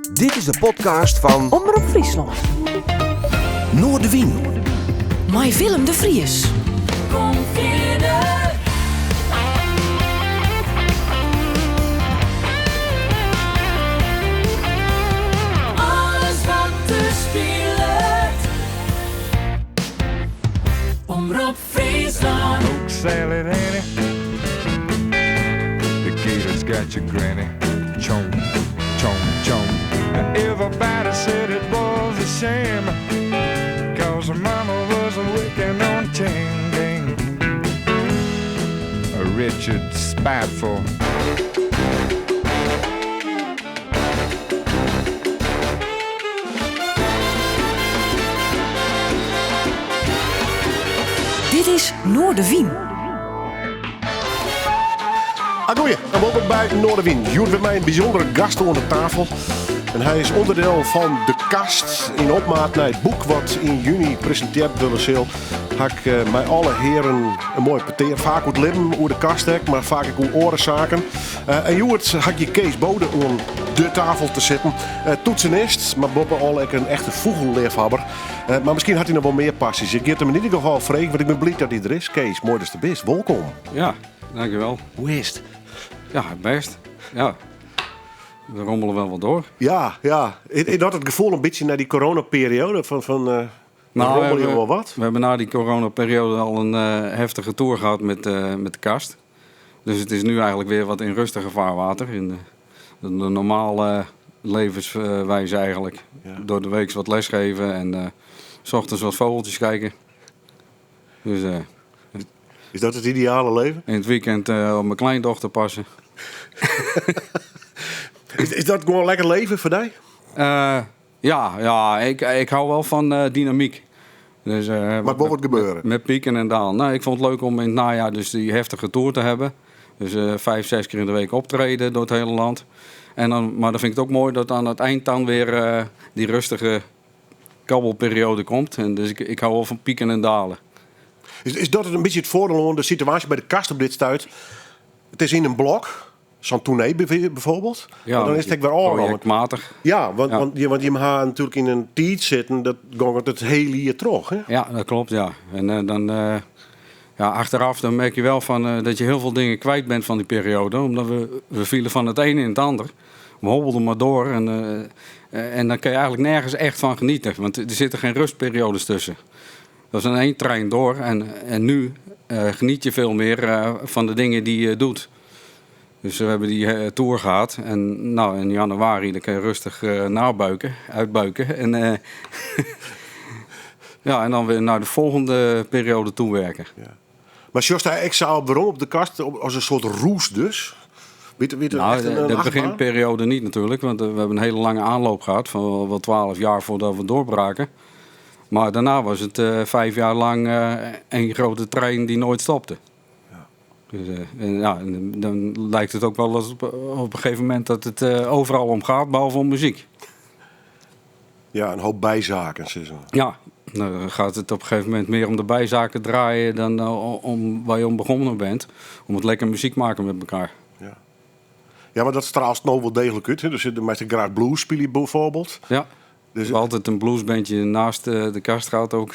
Dit is de podcast van Omroep Friesland. Noorderwien. Met Willem de Vries. Kom verder. Alles wat te speelt. Omroep Friesland. Salad Annie. The gator's got your granny. Chomp, chomp, chomp. And everybody said it was a shame, 'cause her mama was a wicked on chain gang. A Richard spiteful. Dit is Noorderwien. Goeie, en welkom bij Noorderwien. Hier met mij een bijzondere gast aan de tafel. En hij is onderdeel van de kast in opmaat naar het boek wat in juni presenteerd willen zal. Had ik met alle heren een mooi peteer. Vaak hoe het leven, hoe de kast hek, maar vaak ook hoe orenzaken. En Joert had je Kees Bode om de tafel te zitten. Toetsenist, maar Bob al een echte vogelleefhebber. Maar misschien had hij nog wel meer passies. Ik geef hem in ieder geval vregen, want ik ben blij dat hij er is. Kees, mooi dat je er bent. Welkom. Ja, dankjewel. Hoe is het? Ja, best. Ja. We rommelen wel wat door. Ja. Ik had het gevoel een beetje naar die coronaperiode van rommel je wel wat. We hebben na die coronaperiode al een heftige tour gehad met de kast. Dus het is nu eigenlijk weer wat in rustiger vaarwater. In de normale levenswijze eigenlijk. Ja. Door de week wat lesgeven en 's ochtends wat vogeltjes kijken. Dus Is dat het ideale leven? in het weekend op mijn kleindochter passen. Is dat gewoon lekker leven voor jou? Ja, ik hou wel van dynamiek. Dus, Wat moet het gebeuren? Met pieken en dalen. Nou, ik vond het leuk om in het najaar dus die heftige tour te hebben. Dus 5-6 keer in de week optreden door het hele land. En dan, maar dan vind ik het ook mooi dat aan het eind dan weer die rustige kabbelperiode komt. En dus ik hou wel van pieken en dalen. Is dat een beetje het voordeel van de situatie bij de kast op dit stuit? Het is in een blok. Zo'n tournee bijvoorbeeld. Ja, maar dan is het weer al. projectmatig. Ja, want je gaat natuurlijk in een tijd zitten. Dat gaat het hele jaar terug. Hè? Ja, dat klopt, ja. En dan achteraf dan merk je wel van, dat je heel veel dingen kwijt bent van die periode. Omdat we vielen van het ene in het ander. We hobbelden maar door. En dan kun je eigenlijk nergens echt van genieten. Want er zitten geen rustperiodes tussen. Dat is in één trein door. En nu geniet je veel meer van de dingen die je doet. Dus we hebben die tour gehad. En nou, in januari dan kun je rustig uitbuiken. En, ja, en dan weer naar de volgende periode toewerken. Ja. Maar Jos, ik zou waarom op de kast als een soort roes dus? Nou, de beginperiode niet natuurlijk. Want we hebben een hele lange aanloop gehad. Van wel 12 jaar voordat we doorbraken. Maar daarna was het 5 jaar lang één grote trein die nooit stopte. Dus, en dan lijkt het ook wel als op een gegeven moment dat het overal om gaat, behalve om muziek. Ja, een hoop bijzaken. Ja, dan gaat het op een gegeven moment meer om de bijzaken draaien dan om waar je om begonnen bent. Om het lekker muziek maken met elkaar. Ja, maar dat straalt nou wel degelijk uit. Hè? Dus de meeste graag blues spelen bijvoorbeeld. Ja, dus we altijd een bluesbandje naast de kast gaat ook.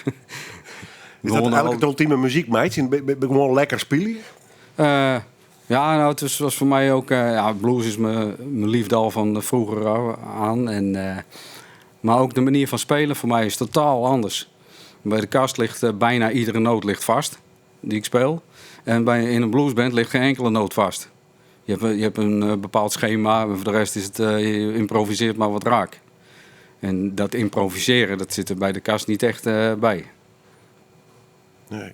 Is dat eigenlijk het ultieme muziekmeidje? Ben je gewoon lekker spelen? Ja, nou, het was voor mij ook... blues is mijn liefde al van vroeger aan. Maar ook de manier van spelen voor mij is totaal anders. Bij de kast ligt bijna iedere noot ligt vast, die ik speel. En in een bluesband ligt geen enkele noot vast. Je hebt een bepaald schema, en voor de rest is het je improviseert maar wat raak. En dat improviseren, dat zit er bij de kast niet echt bij. Nee.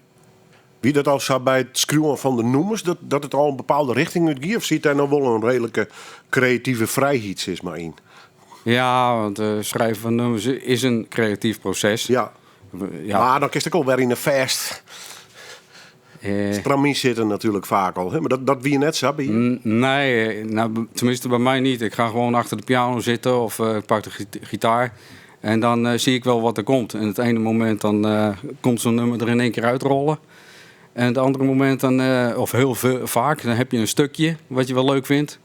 Wie dat al zou bij het schreeuwen van de noemers, dat het al een bepaalde richting uitgaat? Of ziet daar nog wel een redelijke creatieve vrijheid is maar in? Ja, want schrijven van nummers is een creatief proces. Ja. Maar dan is het ook weer in een fast. Stramien zitten natuurlijk vaak al. Hè? Maar dat wie je net zo bij je? Nee, nou, tenminste bij mij niet. Ik ga gewoon achter de piano zitten of ik pak de gitaar. En dan zie ik wel wat er komt. En het ene moment dan komt zo'n nummer er in één keer uitrollen. En het andere moment dan, of heel vaak, dan heb je een stukje wat je wel leuk vindt.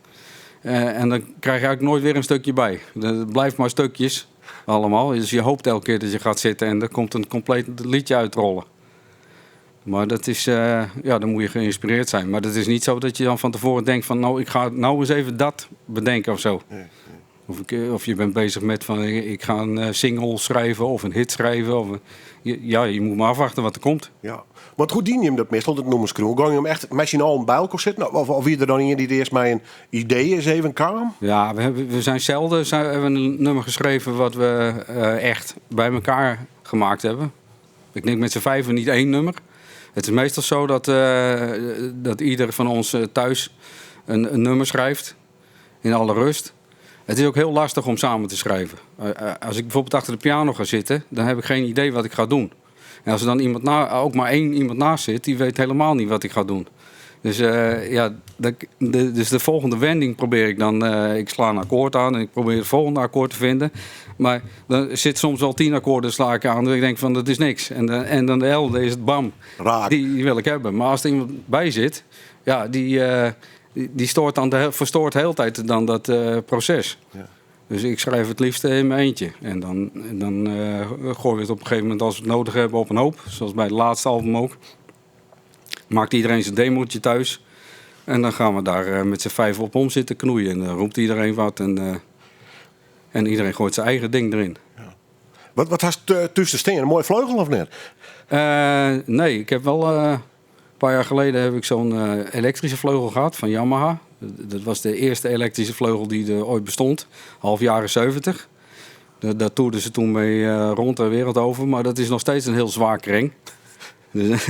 En dan krijg je eigenlijk nooit weer een stukje bij. Het blijft maar stukjes allemaal. Dus je hoopt elke keer dat je gaat zitten en er komt een compleet liedje uitrollen. Maar dat is, dan moet je geïnspireerd zijn. Maar dat is niet zo dat je dan van tevoren denkt van... nou, ik ga nou eens even dat bedenken of zo. Nee. Of je bent bezig met van ik ga een single schrijven of een hit schrijven. Je moet maar afwachten wat er komt. Ja. Maar hoe dien je hem dat meestal, dat noemen ze kroon? Gang je hem echt machinaal bij elkaar zitten? Of wie er dan in die eerst met een idee is even kwam? Ja, we zijn zelden hebben een nummer geschreven wat we echt bij elkaar gemaakt hebben. Ik denk met z'n vijven niet één nummer. Het is meestal zo dat ieder van ons thuis een nummer schrijft. In alle rust. Het is ook heel lastig om samen te schrijven. Als ik bijvoorbeeld achter de piano ga zitten, dan heb ik geen idee wat ik ga doen. En als er dan ook maar één iemand naast zit, die weet helemaal niet wat ik ga doen. Dus, dus de volgende wending probeer ik dan. Ik sla een akkoord aan en ik probeer het volgende akkoord te vinden. Maar dan zit soms al 10 akkoorden sla ik aan. Dus ik denk van dat is niks. En dan de 11e is het bam. Raak. Die wil ik hebben. Maar als er iemand bij zit, ja, die verstoort de hele tijd dan dat proces. Ja. Dus ik schrijf het liefst in mijn eentje. En dan gooien we het op een gegeven moment als we het nodig hebben op een hoop. Zoals bij het laatste album ook. Maakt iedereen zijn demootje thuis. En dan gaan we daar met z'n vijf op om zitten knoeien. En dan roept iedereen wat. En iedereen gooit zijn eigen ding erin. Ja. Wat had je tussen steen? Een mooie vleugel of net? Nee, ik heb wel... een paar jaar geleden heb ik zo'n elektrische vleugel gehad van Yamaha. Dat was de eerste elektrische vleugel die er ooit bestond. Half jaren 70. Daar toerden ze toen mee rond de wereld over. Maar dat is nog steeds een heel zwaar kreng. Dus,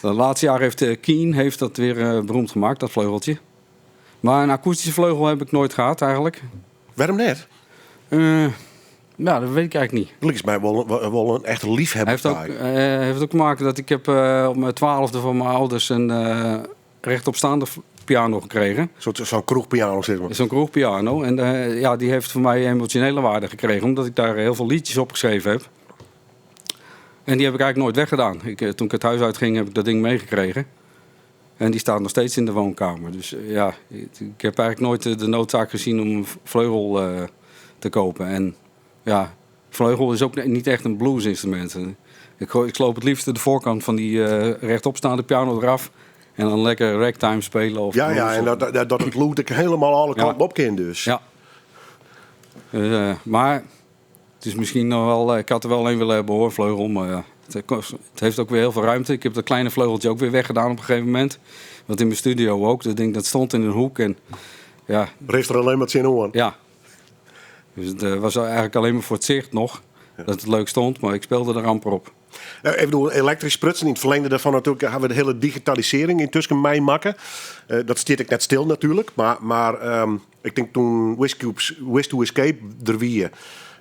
de laatste jaar heeft Keen dat weer beroemd gemaakt, dat vleugeltje. Maar een akoestische vleugel heb ik nooit gehad eigenlijk. Waarom net? Ja, dat weet ik eigenlijk niet. Lijkt mij wel een echte liefhebber. Heeft ook te maken dat ik heb op mijn 12e van mijn ouders een rechtopstaande piano gekregen. Zo'n kroegpiano zit maar. Zo'n kroegpiano. En die heeft voor mij emotionele waarde gekregen. Omdat ik daar heel veel liedjes op geschreven heb. En die heb ik eigenlijk nooit weggedaan. Toen ik het huis uitging heb ik dat ding meegekregen. En die staat nog steeds in de woonkamer. Dus ik heb eigenlijk nooit de noodzaak gezien om een vleugel te kopen. En ja, vleugel is ook niet echt een bluesinstrument. Ik sloop het liefst de voorkant van die rechtopstaande piano eraf. En dan lekker ragtime spelen. Of en dat het loot ik helemaal alle kanten op kan dus. Ja. Maar het is misschien nog wel... Ik had er wel een willen hebben hoor, vleugel. Maar het heeft ook weer heel veel ruimte. Ik heb dat kleine vleugeltje ook weer weggedaan op een gegeven moment. Want in mijn studio ook. Dat ding dat stond in een hoek. En ja... Heeft er alleen maar zin in. Ja. Dus het was eigenlijk alleen maar voor het zicht nog. Ja. Dat het leuk stond, maar ik speelde er amper op. Even door elektrisch sprutsen. In het verlengde daarvan natuurlijk hebben we de hele digitalisering intussen meemaken. Dat stiet ik net stil natuurlijk. Maar ik denk toen Wish to Escape er wie.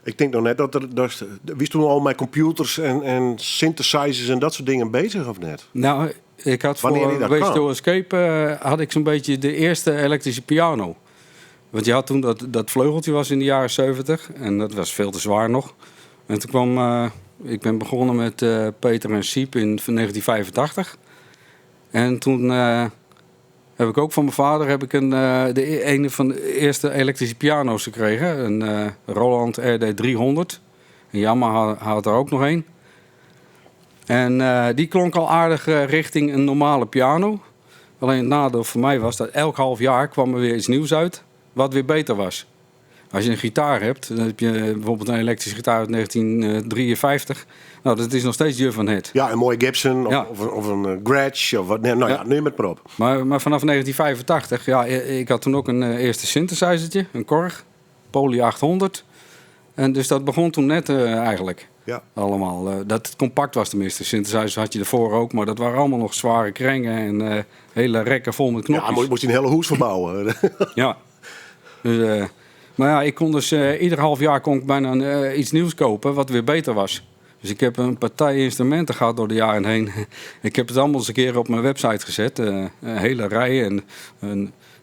Ik denk nog net dat wist toen al met computers en synthesizers en dat soort dingen bezig of net? Nou, ik had voor Wish to Escape had ik zo'n beetje de eerste elektrische piano. Want je had toen dat vleugeltje was in de jaren 70 en dat was veel te zwaar nog. En toen kwam... ik ben begonnen met Peter en Siep in 1985. En toen heb ik ook van mijn vader een van de eerste elektrische piano's gekregen. Een Roland RD 300. En Yamaha had er ook nog een. En die klonk al aardig richting een normale piano. Alleen het nadeel voor mij was dat elk half jaar kwam er weer iets nieuws uit. Wat weer beter was. Als je een gitaar hebt, dan heb je bijvoorbeeld een elektrische gitaar uit 1953. Nou, dat is nog steeds je van het. Ja, een mooie Gibson of een Gretsch of wat. Neem het maar op. Maar vanaf 1985, ik had toen ook een eerste synthesizertje, een Korg, Poly 800. En dus dat begon toen net eigenlijk. Ja. Allemaal. Dat het compact was tenminste. Synthesizers had je ervoor ook, maar dat waren allemaal nog zware krengen en hele rekken vol met knopjes. Ja, moest je een hele hoes verbouwen. Ja. Dus... Maar ja, ik kon dus ieder half jaar kon ik bijna iets nieuws kopen wat weer beter was. Dus ik heb een partij instrumenten gehad door de jaren heen. Ik heb het allemaal eens een keer op mijn website gezet. Een hele rij.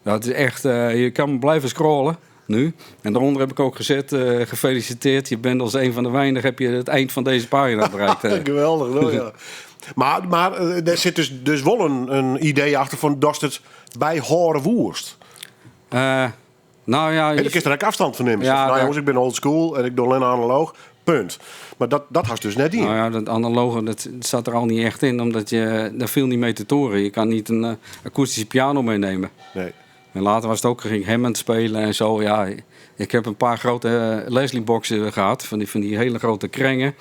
Het is echt, je kan blijven scrollen nu. En daaronder heb ik ook gezet, gefeliciteerd. Je bent als een van de weinigen, heb je het eind van deze pagina bereikt. Geweldig, nou ja. Maar er zit dus wel een idee achter van dat het bij horen woerst. Nou ja, En dan kun je er ook afstand van nemen. Ja, Nou daar- jongens, ik ben old school en ik doe alleen analoog. Punt. Maar dat had je dus net in. nou ja, dat analoge dat zat er al niet echt in, omdat daar viel niet mee te toren. Je kan niet een akoestische piano meenemen. Nee. En later was het ook, ging Hammond spelen en zo. Ja, ik heb een paar grote Leslie-boxen gehad, van die hele grote krengen.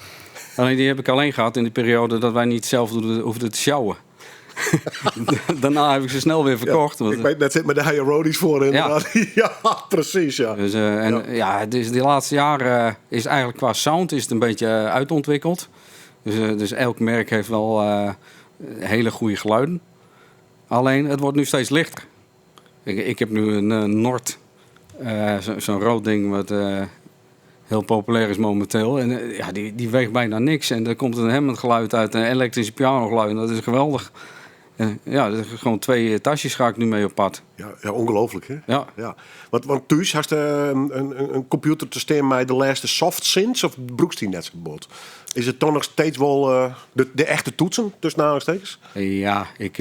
Alleen die heb ik alleen gehad in de periode dat wij niet zelf hoefden te sjouwen. Daarna heb ik ze snel weer verkocht. Ja, want, ik weet net zit met de higher roadies voor inderdaad. Ja, precies ja. Dus, dus die laatste jaren is eigenlijk qua sound is het een beetje uitontwikkeld. Dus elk merk heeft wel hele goede geluiden. Alleen, het wordt nu steeds lichter. Ik heb nu een Nord, zo'n rood ding wat heel populair is momenteel. En die weegt bijna niks. En er komt een Hammond geluid uit, een elektrische piano geluid. En dat is geweldig. Dat is gewoon 2 tasjes ga ik nu mee op pad. Ja, ongelooflijk hè? Ja. Ja. Want thuis had je een computer te staan met de laatste soft synths of broekst die net gebod? Is het toch nog steeds wel de echte toetsen tussen aanhalingstekens? Ja, ik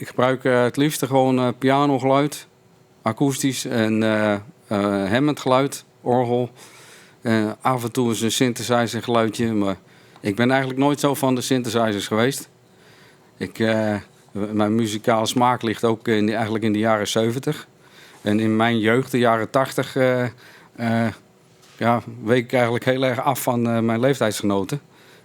gebruik het liefste gewoon pianogeluid, akoestisch en Hammond geluid, orgel. Af en toe is een synthesizer geluidje, maar ik ben eigenlijk nooit zo van de synthesizers geweest. Mijn muzikale smaak ligt ook eigenlijk in de jaren 70. En in mijn jeugd, de jaren 80, week ik eigenlijk heel erg af van mijn leeftijdsgenoten.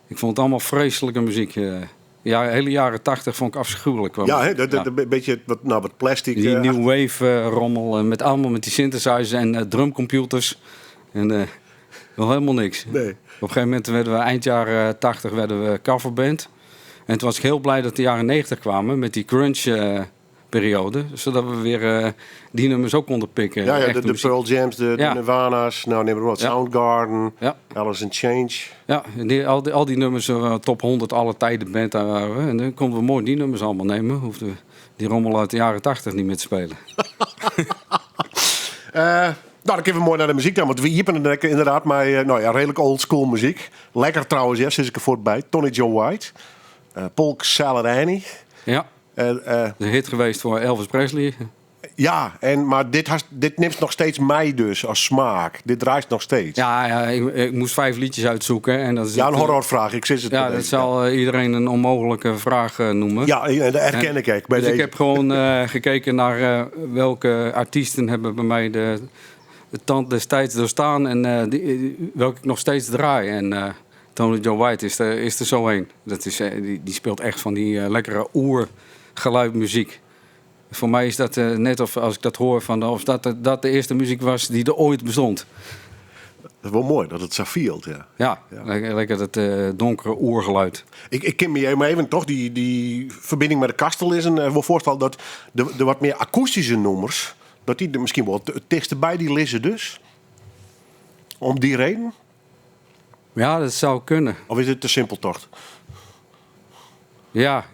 Ik vond het allemaal vreselijke muziek. De hele jaren 80 vond ik afschuwelijk. Ja, hè, een beetje wat plastic. Die new wave rommel met allemaal met die synthesizers en drumcomputers. En nog helemaal niks. Nee. Op een gegeven moment werden we eind jaren 80 werden we coverband. En toen was ik heel blij dat de jaren 90 kwamen met die grunge periode. Zodat we weer die nummers ook konden pikken. Ja, Echte de muziek. Pearl Jams, de Ja. Nirvana's, nou neem maar wat, Ja. Soundgarden, Ja. Alice in Change. Ja, en al die nummers, top 100 alle tijden band daar waren we. En dan konden we mooi die nummers allemaal nemen. Hoefden we die rommel uit de jaren 80 niet meer te spelen. Dan kunnen we mooi naar de muziek dan. Want we hiepen het inderdaad met redelijk old school muziek. Lekker trouwens, ja, zit ik er voorbij. Tony Joe White, Polk Salad Annie. Ja, de hit geweest voor Elvis Presley. Ja, maar dit neemt nog steeds mij dus als smaak. Dit draait nog steeds. Ja, ik moest 5 liedjes uitzoeken. En dat is Ja, een horrorvraag. Ik zit het Ja, met dat deze. zal iedereen een onmogelijke vraag noemen. Ja, dat herken ik bij Dus deze. ik heb gewoon gekeken naar welke artiesten hebben bij mij de tand destijds doorstaan en welke ik nog steeds draai. En Tony Joe White is er zo een. Dat is, die speelt echt van die lekkere oergeluidmuziek. Voor mij is dat net of als ik dat hoor, of dat de eerste muziek was die er ooit bestond. Dat is wel mooi dat het zo vielt, ja. Ja, lekker dat donkere oergeluid. Ik ken me even toch die verbinding met de kastel is. En wil voorstellen dat de wat meer akoestische nummers, dat die er misschien wel het dichtst bij die liggen dus. Om die reden? Ja, dat zou kunnen. Of is het te simpel toch? Ja,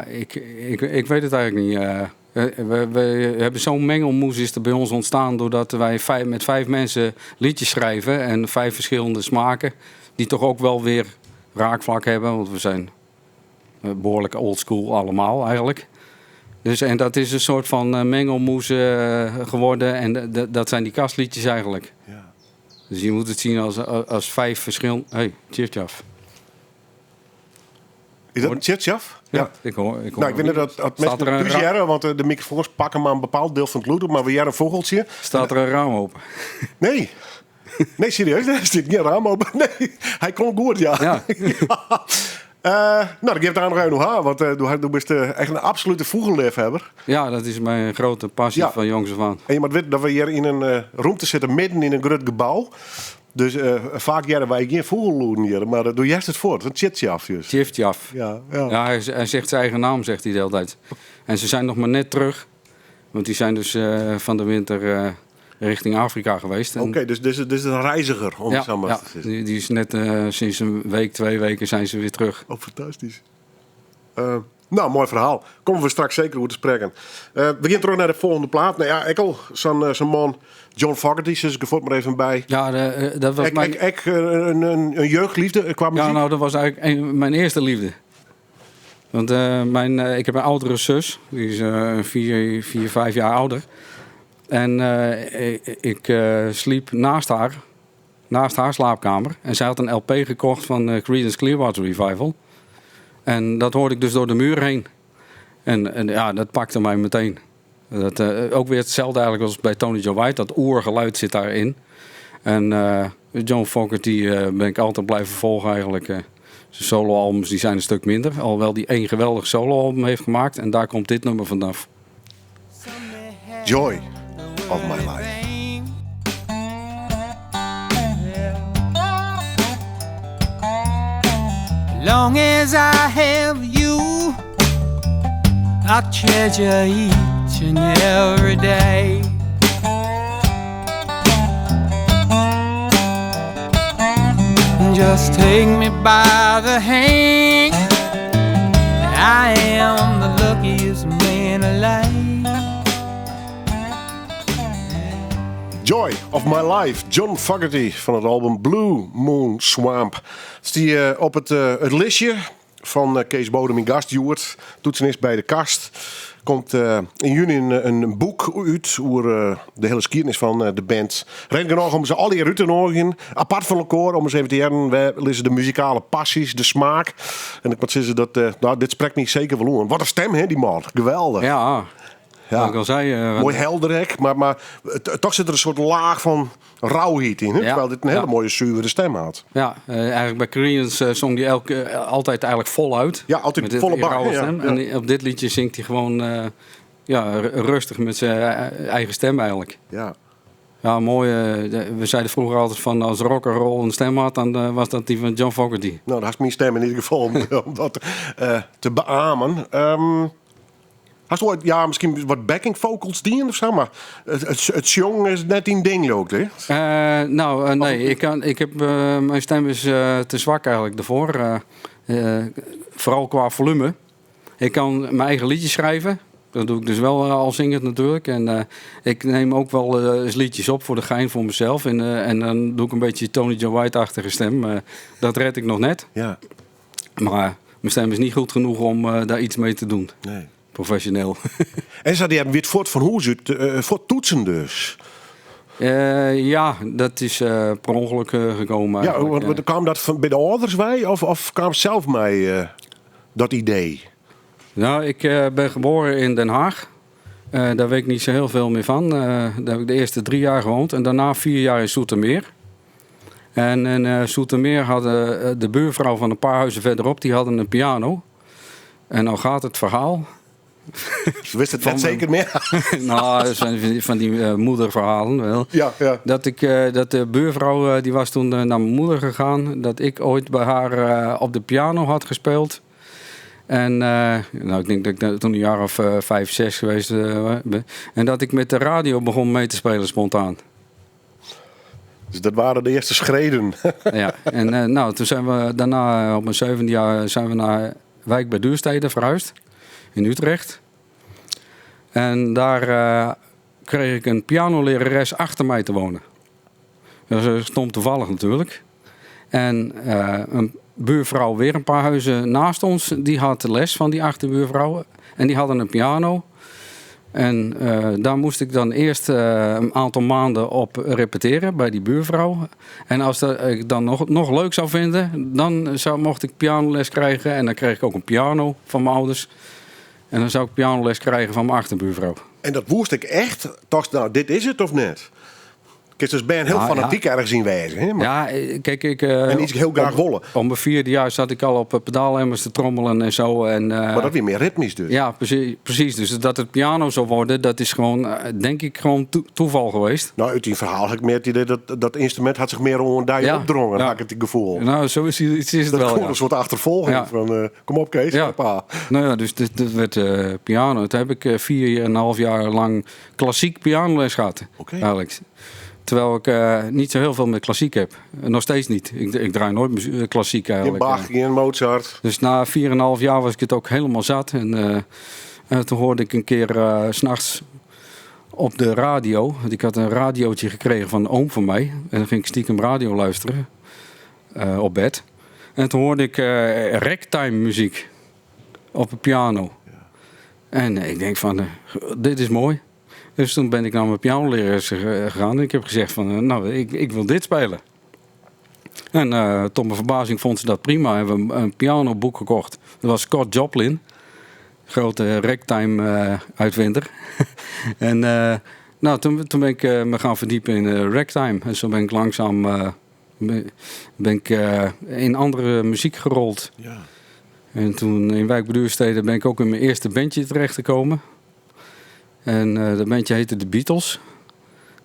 ik weet het eigenlijk niet. We hebben zo'n mengelmoes is er bij ons ontstaan doordat wij met 5 mensen liedjes schrijven en 5 verschillende smaken die toch ook wel weer raakvlak hebben, want we zijn behoorlijk oldschool allemaal eigenlijk. Dus, en dat is een soort van mengelmoes geworden en dat zijn die kastliedjes eigenlijk. Ja. Dus je moet het zien als 5 verschillende... Hey, tjaf. Is dat een Tjitjaf? Ja, ik hoor. Nou, ik weet niet dat Staat er een mensen jaren, want de microfoons pakken maar een bepaald deel van het loeder, maar we jaren een vogeltje. Staat er een raam open? Nee. Nee, serieus, er zit niet een raam open. Nee, hij klonk goed, ja. Ja. Dan geef het aan nog even aan, want du bent echt een absolute vogelliefhebber. Ja, dat is mijn grote passie Ja. van jongs af aan. En je moet weten dat we hier in een ruimte zitten, midden in een groot gebouw. Dus vaak jaren wij geen vogelloeden hier, maar doe juist het voort. Een Tjitjaf dus. Tjiftjaf. Ja. Ja, hij zegt zijn eigen naam, zegt hij de hele tijd. En ze zijn nog maar net terug. Want die zijn dus van de winter richting Afrika geweest. En- Oké, dus dit is een reiziger, om het zo maar ja, te zeggen. die is net sinds een week, 2 weken zijn ze weer terug. Oh, fantastisch. Nou, mooi verhaal. Komen we straks zeker over te spreken. We gaan terug naar de volgende plaat. Nou ja, ik al zo'n man, John Fogerty, zit ik er voort maar even bij. Ja, dat was mijn... Een jeugdliefde qua muziek. Ja, nou, dat was eigenlijk mijn eerste liefde. Want ik heb een oudere zus. Die is 4, 5 jaar ouder. En ik sliep naast haar slaapkamer. En zij had een LP gekocht van Creedence Clearwater Revival. En dat hoorde ik dus door de muur heen. En ja, dat pakte mij meteen. Dat, ook weer hetzelfde eigenlijk als bij Tony Joe White. Dat oergeluid zit daarin. En John Fogerty ben ik altijd blijven volgen eigenlijk. Zijn soloalbums die zijn een stuk minder. Alhoewel die één geweldig soloalbum heeft gemaakt. En daar komt dit nummer vanaf. Joy of my life. Long as I have you, I treasure each and every day. Just take me by the hand, I am the luckiest man alive. Joy of My Life, John Fogerty van het album Blue Moon Swamp. Het is die op het listje van Kees Bodem in Gastjoerd, toetsenist bij de Kast. Komt in juni een boek uit over de hele geschiedenis van de band. Reden genoeg om ze al die ruiten apart van elkaar, om eens even te heren, wij lezen de muzikale passies, de smaak. En ik moet zeggen dat dit spreekt niet zeker wel aan. Wat een stem, hè, die man. Geweldig. Ja. Ja. Ik al zei, mooi helderhek, maar toch zit er een soort laag van rauwheid in. Hè? Ja. Terwijl dit een hele Ja. mooie zuivere stem had. Ja, eigenlijk bij Creedence zong hij altijd eigenlijk voluit. Ja, altijd met dit volle bak, rauwe ja, stem. ja. En op dit liedje zingt hij gewoon rustig met zijn eigen stem eigenlijk. Ja. Ja, mooi. We zeiden vroeger altijd van als rock'n'roll een stem had, dan was dat die van John Fogerty. Nou, dat is mijn stem in ieder geval om dat te beamen. Hast du ooit, ja, misschien wat backing vocals dienen of zo, maar het zong is net een ding loopt, hè? Nee. Mijn stem is te zwak eigenlijk daarvoor. Vooral qua volume. Ik kan mijn eigen liedjes schrijven. Dat doe ik dus wel al zingend natuurlijk. En ik neem ook wel eens liedjes op voor de gein voor mezelf. En dan doe ik een beetje Tony Joe White-achtige stem. Dat red ik nog net. Ja. Maar mijn stem is niet goed genoeg om daar iets mee te doen. Nee. Professioneel. En ze hebben weer voort van hoe voor toetsen dus. Ja, dat is per ongeluk gekomen. Ja, want kwam dat van bij de ouders bij of kwam zelf mij dat idee? Nou, ik ben geboren in Den Haag. Daar weet ik niet zo heel veel meer van. Daar heb ik de eerste 3 jaar gewoond. En daarna 4 jaar in Zoetermeer. En in Zoetermeer hadden de buurvrouw van een paar huizen verderop, die hadden een piano. En nou gaat het verhaal. Ze wist het net zeker meer. Nou, dat zijn van die moederverhalen wel. Ja. Dat de buurvrouw, die was toen naar mijn moeder gegaan. Dat ik ooit bij haar op de piano had gespeeld. En ik denk dat ik toen een jaar of 5, 6 geweest ben. En dat ik met de radio begon mee te spelen spontaan. Dus dat waren de eerste schreden. Ja, en toen zijn we daarna op mijn 7e jaar zijn we naar Wijk bij Duurstede verhuisd. In Utrecht. En daar kreeg ik een pianolerares achter mij te wonen. Dat is stom toevallig natuurlijk. En een buurvrouw weer een paar huizen naast ons, die had les van die achterbuurvrouw. En die hadden een piano. En daar moest ik dan eerst een aantal maanden op repeteren bij die buurvrouw. En als ik dan nog leuk zou vinden, dan mocht ik pianoles krijgen. En dan kreeg ik ook een piano van mijn ouders. En dan zou ik pianoles krijgen van mijn achterbuurvrouw. En dat woest ik echt. Toch, nou, dit is het of net? Ik dus ben heel fanatiek ergens in wijzen. Hè? Maar... Ja, kijk, en iets heel graag willen. Op mijn 4e jaar zat ik al op pedaalemmers te trommelen en zo. Maar dat weer meer ritmisch dus. Ja, precies. Dus dat het piano zou worden, dat is gewoon, denk ik, gewoon toeval geweest. Nou, uit die verhaal heb ik meer het idee dat instrument had zich meer onder die opdrongen. Dan had ik het gevoel. Nou, zo is het dat wel. Dat een soort achtervolging van, kom op Kees, papa. Nou ja, dus dit werd piano. Toen heb ik 4,5 jaar lang klassiek pianoles gehad. Eigenlijk. Terwijl ik niet zo heel veel met klassiek heb. Nog steeds niet. Ik draai nooit klassiek eigenlijk. In Bach, in Mozart. Dus na 4,5 jaar was ik het ook helemaal zat. En toen hoorde ik een keer 's nachts op de radio. Want ik had een radiootje gekregen van een oom van mij. En dan ging ik stiekem radio luisteren. Op bed. En toen hoorde ik ragtime muziek. Op een piano. Ja. En ik denk van, dit is mooi. Dus toen ben ik naar mijn pianolerares gegaan en ik heb gezegd van, ik wil dit spelen. En tot mijn verbazing vond ze dat prima. Hebben we een pianoboek gekocht. Dat was Scott Joplin. Grote ragtime uitvinder. En toen ben ik me gaan verdiepen in ragtime. En zo ben ik langzaam in andere muziek gerold. Ja. En toen in Wijk bij Duurstede ben ik ook in mijn eerste bandje terechtgekomen. En dat bandje heette The Beatles.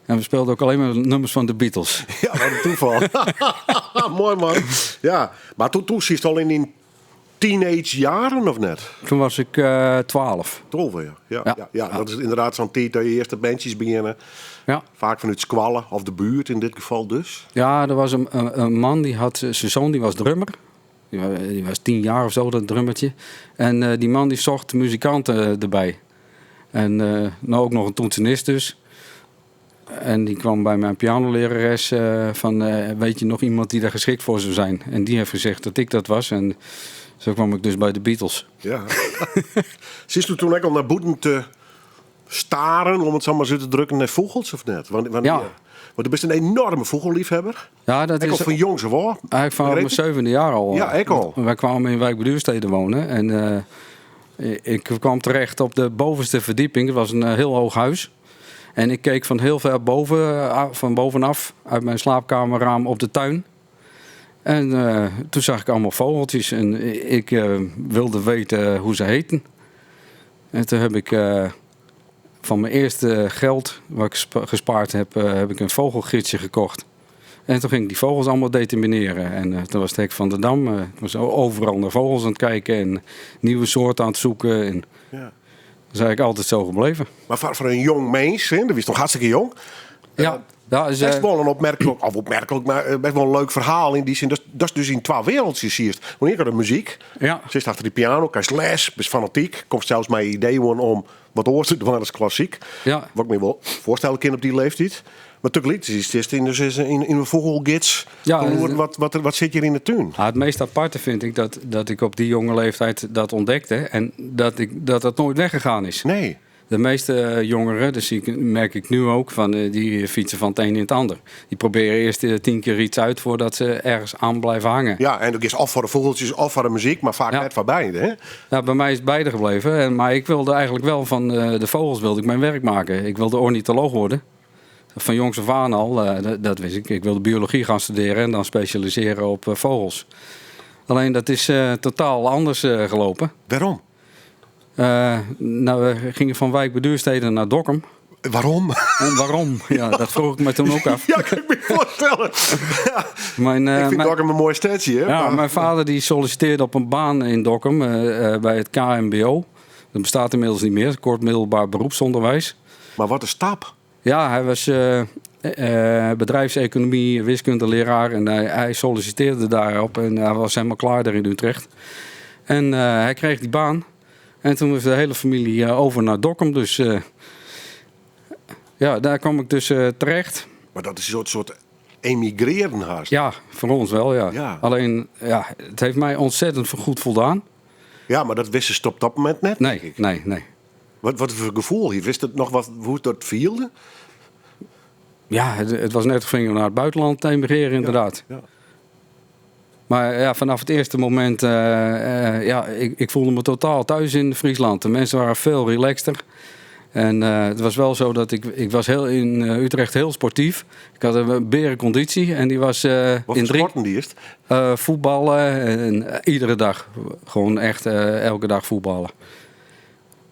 En we speelden ook alleen maar nummers van de Beatles. Ja, wat een toeval. Mooi man. Ja, maar toen zit je al in teenage jaren of net? Toen was ik 12. 12 ja. Dat is inderdaad zo'n tijd dat je eerste bandjes beginnen. Ja. Vaak vanuit Squallen of de buurt in dit geval dus. Ja, er was een man, die had zijn zoon, die was drummer. Die was 10 jaar of zo, dat drummertje. En die man die zocht muzikanten erbij. En ook nog een toetsenist dus. En die kwam bij mijn pianolerares van, weet je nog iemand die daar geschikt voor zou zijn? En die heeft gezegd dat ik dat was. En zo kwam ik dus bij de Beatles. Ja. Zit u toen ook al naar boeten te staren, om het zo maar zo te drukken, naar vogels of net? Wanneer? Ja. Want je bent een enorme vogelliefhebber. Ja, dat Ik al is van jongs af hoor. eigenlijk vanaf mijn 7e jaar al. Ja, ik al. Wij kwamen in Wijk bij Duurstede wonen. En ik kwam terecht op de bovenste verdieping. Het was een heel hoog huis. En ik keek van heel ver van bovenaf uit mijn slaapkamerraam op de tuin. En toen zag ik allemaal vogeltjes en ik wilde weten hoe ze heten. En toen heb ik van mijn eerste geld wat ik gespaard heb ik een vogelgidsje gekocht. En toen ging ik die vogels allemaal determineren. En toen was het hek van de Dam. Ik was overal naar vogels aan het kijken en nieuwe soorten aan het zoeken. En Ja. dat is eigenlijk altijd zo gebleven. Maar voor een jong mens, hè, dat was nog hartstikke jong. Ja, dat is, Best wel een opmerkelijk, maar best wel een leuk verhaal in die zin. Dat is dus in 2 wereldjes hier. Wanneer gaat de muziek? ja. Zit achter die piano, krijg je les, best fanatiek. Komt zelfs mijn idee om wat oor te doen als klassiek. Ja. Wat ik me wel voorstellen kan op die leeftijd. Maar tegelijkertijd is het in een vogelgids. Ja, Wat zit hier in de tuin? Het meest aparte vind ik dat ik op die jonge leeftijd dat ontdekte. En dat nooit weggegaan is. Nee. De meeste jongeren, merk ik nu ook, die fietsen van het een in het ander. Die proberen eerst 10 keer iets uit voordat ze ergens aan blijven hangen. Ja, en ook is of voor de vogeltjes of voor de muziek, maar vaak net voor beide. Hè? Ja, bij mij is het beide gebleven. Maar ik wilde eigenlijk wel van de vogels wilde ik mijn werk maken. Ik wilde ornitholoog worden. Van jongs af aan al, dat wist ik. Ik wilde biologie gaan studeren en dan specialiseren op vogels. Alleen dat is totaal anders gelopen. Waarom? We gingen van Wijk bij Duurstede naar Dokkum. Waarom? En waarom? Ja, dat vroeg ik me toen ook af. Ja, kan ik me voorstellen. Ja. Ik vind Dokkum een mooi stadje. Hè? Ja, mijn vader die solliciteerde op een baan in Dokkum bij het KMBO. Dat bestaat inmiddels niet meer, kort middelbaar beroepsonderwijs. Maar wat een stap. Ja, hij was bedrijfseconomie, wiskundeleraar en hij solliciteerde daarop en hij was helemaal klaar daar in Utrecht. En hij kreeg die baan en toen was de hele familie over naar Dokkum, dus daar kwam ik dus terecht. Maar dat is een soort emigreren haast. Ja, voor ons wel, ja. Ja. Alleen, het heeft mij ontzettend goed voldaan. Ja, maar dat wist ze op dat moment net. denk ik. Nee. Wat voor gevoel? Je wist het nog hoe dat vielde? Ja, het was net of gingen we naar het buitenland te emigreren, inderdaad. Ja. Maar ja, vanaf het eerste moment, ik voelde me totaal thuis in Friesland. De mensen waren veel relaxter. En het was wel zo dat ik was in Utrecht heel sportief. Ik had een berenconditie en die was Wat voor sporten die is het? voetballen en iedere dag. Gewoon echt elke dag voetballen.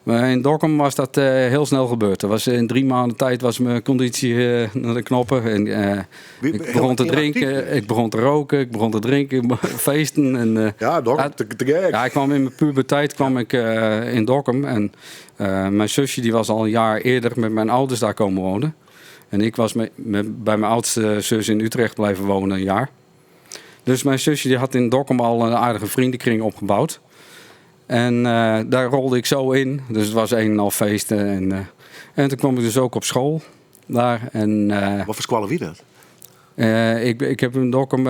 Maar in Dokkum was dat heel snel gebeurd. In 3 maanden tijd was mijn conditie naar de knoppen. En, ik begon te drinken, ik begon te roken, ik begon te drinken, feesten. En, Ja, Dokkum, te gek. ja, ik kwam in mijn puberteit in Dokkum. En mijn zusje die was al een jaar eerder met mijn ouders daar komen wonen. En ik was bij mijn oudste zus in Utrecht blijven wonen een jaar. Dus mijn zusje die had in Dokkum al een aardige vriendenkring opgebouwd. En daar rolde ik zo in. Dus het was een en al feesten. En toen kwam ik dus ook op school daar. En, Wat voor squallen wie dat? ik heb in Dokkum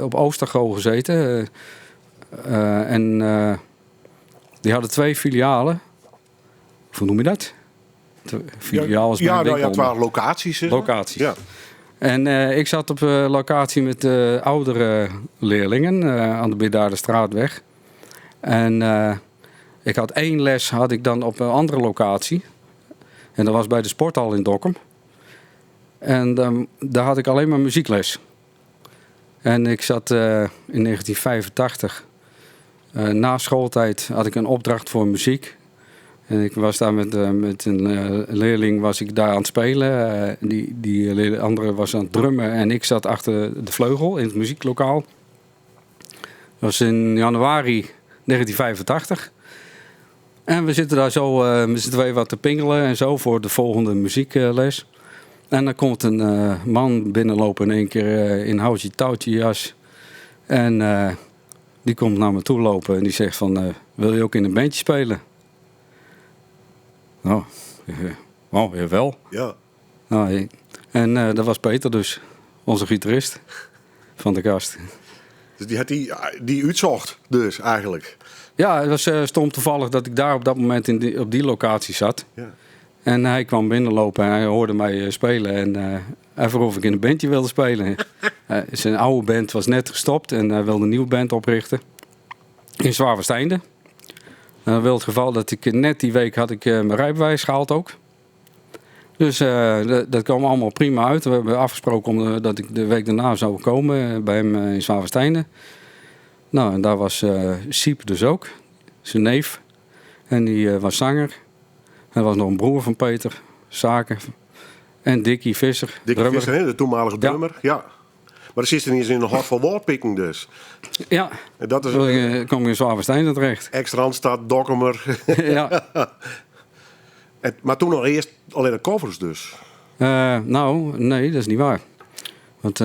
op Oostergo gezeten. Die hadden 2 filialen. Hoe noem je dat? Filiaal is Ja, mijn nou ja, winkel, het maar- waren locaties. Zeg maar. Locaties. Ja. En ik zat op locatie met oudere leerlingen aan de Bedaardenstraatweg. En ik had 1 les had ik dan op een andere locatie. En dat was bij de sporthal in Dokkum. En daar had ik alleen maar muziekles. En ik zat in 1985, na schooltijd had ik een opdracht voor muziek. En ik was daar met een leerling was ik daar aan het spelen. Die andere was aan het drummen en ik zat achter de vleugel in het muzieklokaal. Dat was in januari 1985. En we zitten daar zo met z'n tweeën wat te pingelen en zo voor de volgende muziekles. En dan komt een man binnenlopen in één keer in houtje touwtje jas. En die komt naar me toe lopen en die zegt van, wil je ook in een bandje spelen? Nou, jawel. Ja. Nou, en dat was Peter dus, onze gitarist van de kast. Dus die had die uitzocht dus eigenlijk. Ja, het was stom toevallig dat ik daar op dat moment op die locatie zat. Ja. En hij kwam binnenlopen en hij hoorde mij spelen. En hij vroeg of ik in een bandje wilde spelen. Zijn oude band was net gestopt en hij wilde een nieuwe band oprichten. In Zwaversteinde. Dan wil het geval dat ik net die week had ik mijn rijbewijs gehaald ook. Dus dat kwam allemaal prima uit. We hebben afgesproken dat ik de week daarna zou komen bij hem in Zwaversteinde. Nou, en daar was Siep dus ook, zijn neef. En die was zanger. Er was nog een broer van Peter, Zaken. En Dickie Visser, Dickie drummer. Visser, hè, de toenmalige drummer. Ja. Maar er zit er niet eens in een hart van woordpicking dus. Ja, En dat is toen kwam ik in Zwaversteinde terecht. ex-Randstad, Dokkumer. Ja. Maar toen nog eerst alleen de covers dus. Nou, nee, dat is niet waar. Want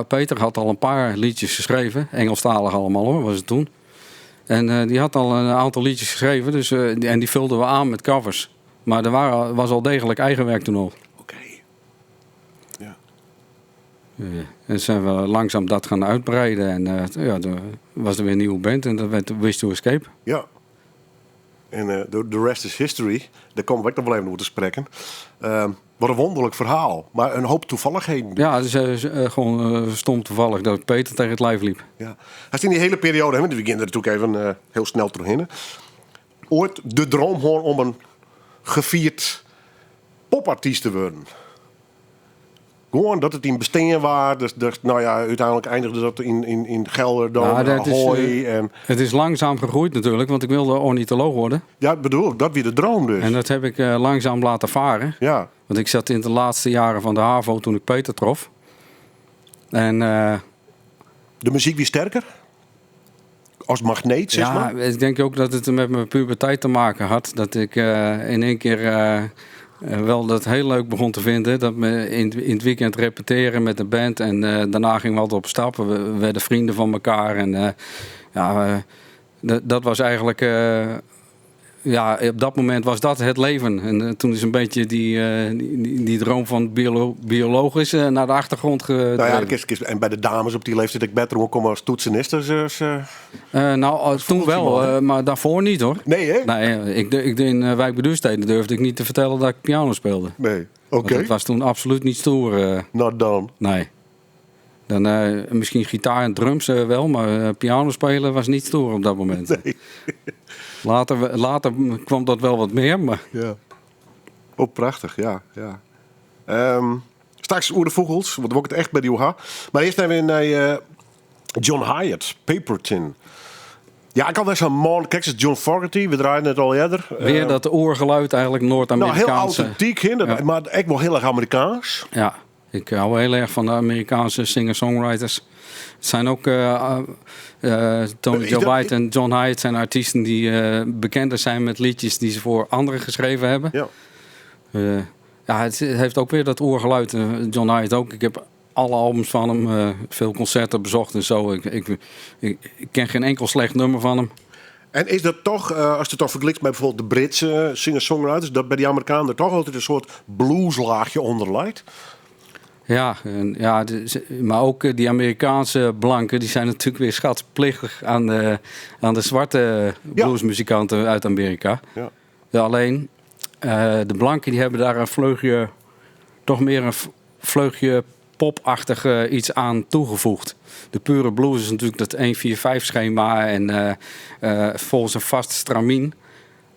Peter had al een paar liedjes geschreven. Engelstalig allemaal hoor, was het toen. En die had al een aantal liedjes geschreven. Dus, en die vulden we aan met covers. Maar was al degelijk eigen werk toen al. Oké. Ja. En zijn we langzaam dat gaan uitbreiden. En toen was er weer een nieuwe band. En dat werd Wish to Escape. Ja. En de rest is history. Daar komen we ook nog wel even over te spreken. Wat een wonderlijk verhaal. Maar een hoop toevalligheden. Ja, het is gewoon stom toevallig dat Peter tegen het lijf liep. Ja. Hij is in die hele periode, we beginnen er natuurlijk even heel snel doorheen. Ooit de droom gewoon om een gevierd popartiest te worden. Gewoon dat het in Besteen was. Dus nou ja, uiteindelijk eindigde dat in Gelderdoom, Ahoy. Het is langzaam gegroeid natuurlijk, want ik wilde ornitholoog worden. Ja, bedoel ik, dat weer de droom dus. En dat heb ik langzaam laten varen. Ja. Want ik zat in de laatste jaren van de HAVO toen ik Peter trof. En De muziek weer sterker? Als magneet, zeg maar? ik denk ook dat het met mijn puberteit te maken had. Dat ik in één keer wel dat heel leuk begon te vinden. Dat we in het weekend repeteren met de band. En daarna gingen we altijd op stap. We werden vrienden van elkaar. En dat was eigenlijk... op dat moment was dat het leven. En toen is een beetje die droom van biologisch naar de achtergrond gedreven. Nou ja, en bij de dames op die leeftijd, ik beter ook komen als toetseniste. Toen wel, maar daarvoor niet hoor. Nee, hè? Nee, ik in Wijk bij Duurstede durfde ik niet te vertellen dat ik piano speelde. Nee. Want Oké. dat was toen absoluut niet stoer. Nou dan. Nee. Dan misschien gitaar en drums wel, maar piano spelen was niet stoer op dat moment. Nee. Later kwam dat wel wat meer, maar... Ja. Oh, prachtig, ja. Straks Oer de Vogels, want we ook het echt bij die UH. Maar eerst even naar John Hyatt, Paperton. Ja, ik had wel zo'n man. Kijk, het is John Fogerty, we draaien het al eerder. Weer dat oorgeluid eigenlijk Nou, Noord-Amerikaanse... heel authentiek, Ja. maar echt wel heel erg Amerikaans. Ja, ik hou heel erg van de Amerikaanse singer-songwriters. Het zijn ook Tony Is Joe dat- White en John Hyatt zijn artiesten die bekender zijn met liedjes die ze voor anderen geschreven hebben. Ja. Het heeft ook weer dat oergeluid. John Hyatt ook. Ik heb alle albums van hem, veel concerten bezocht en zo. Ik ken geen enkel slecht nummer van hem. En is dat toch, als je het toch vergelijkt met bijvoorbeeld de Britse singer-songwriters, dat bij die Amerikanen er toch altijd een soort blueslaagje onder lijkt? Ja, maar ook die Amerikaanse blanken, die zijn natuurlijk weer schatplichtig aan de zwarte bluesmuzikanten uit Amerika. Ja. Ja, alleen, De blanken die hebben daar een vleugje, toch meer een vleugje popachtig iets aan toegevoegd. De pure blues is natuurlijk dat 1-4-5 schema en volgens een vast stramien.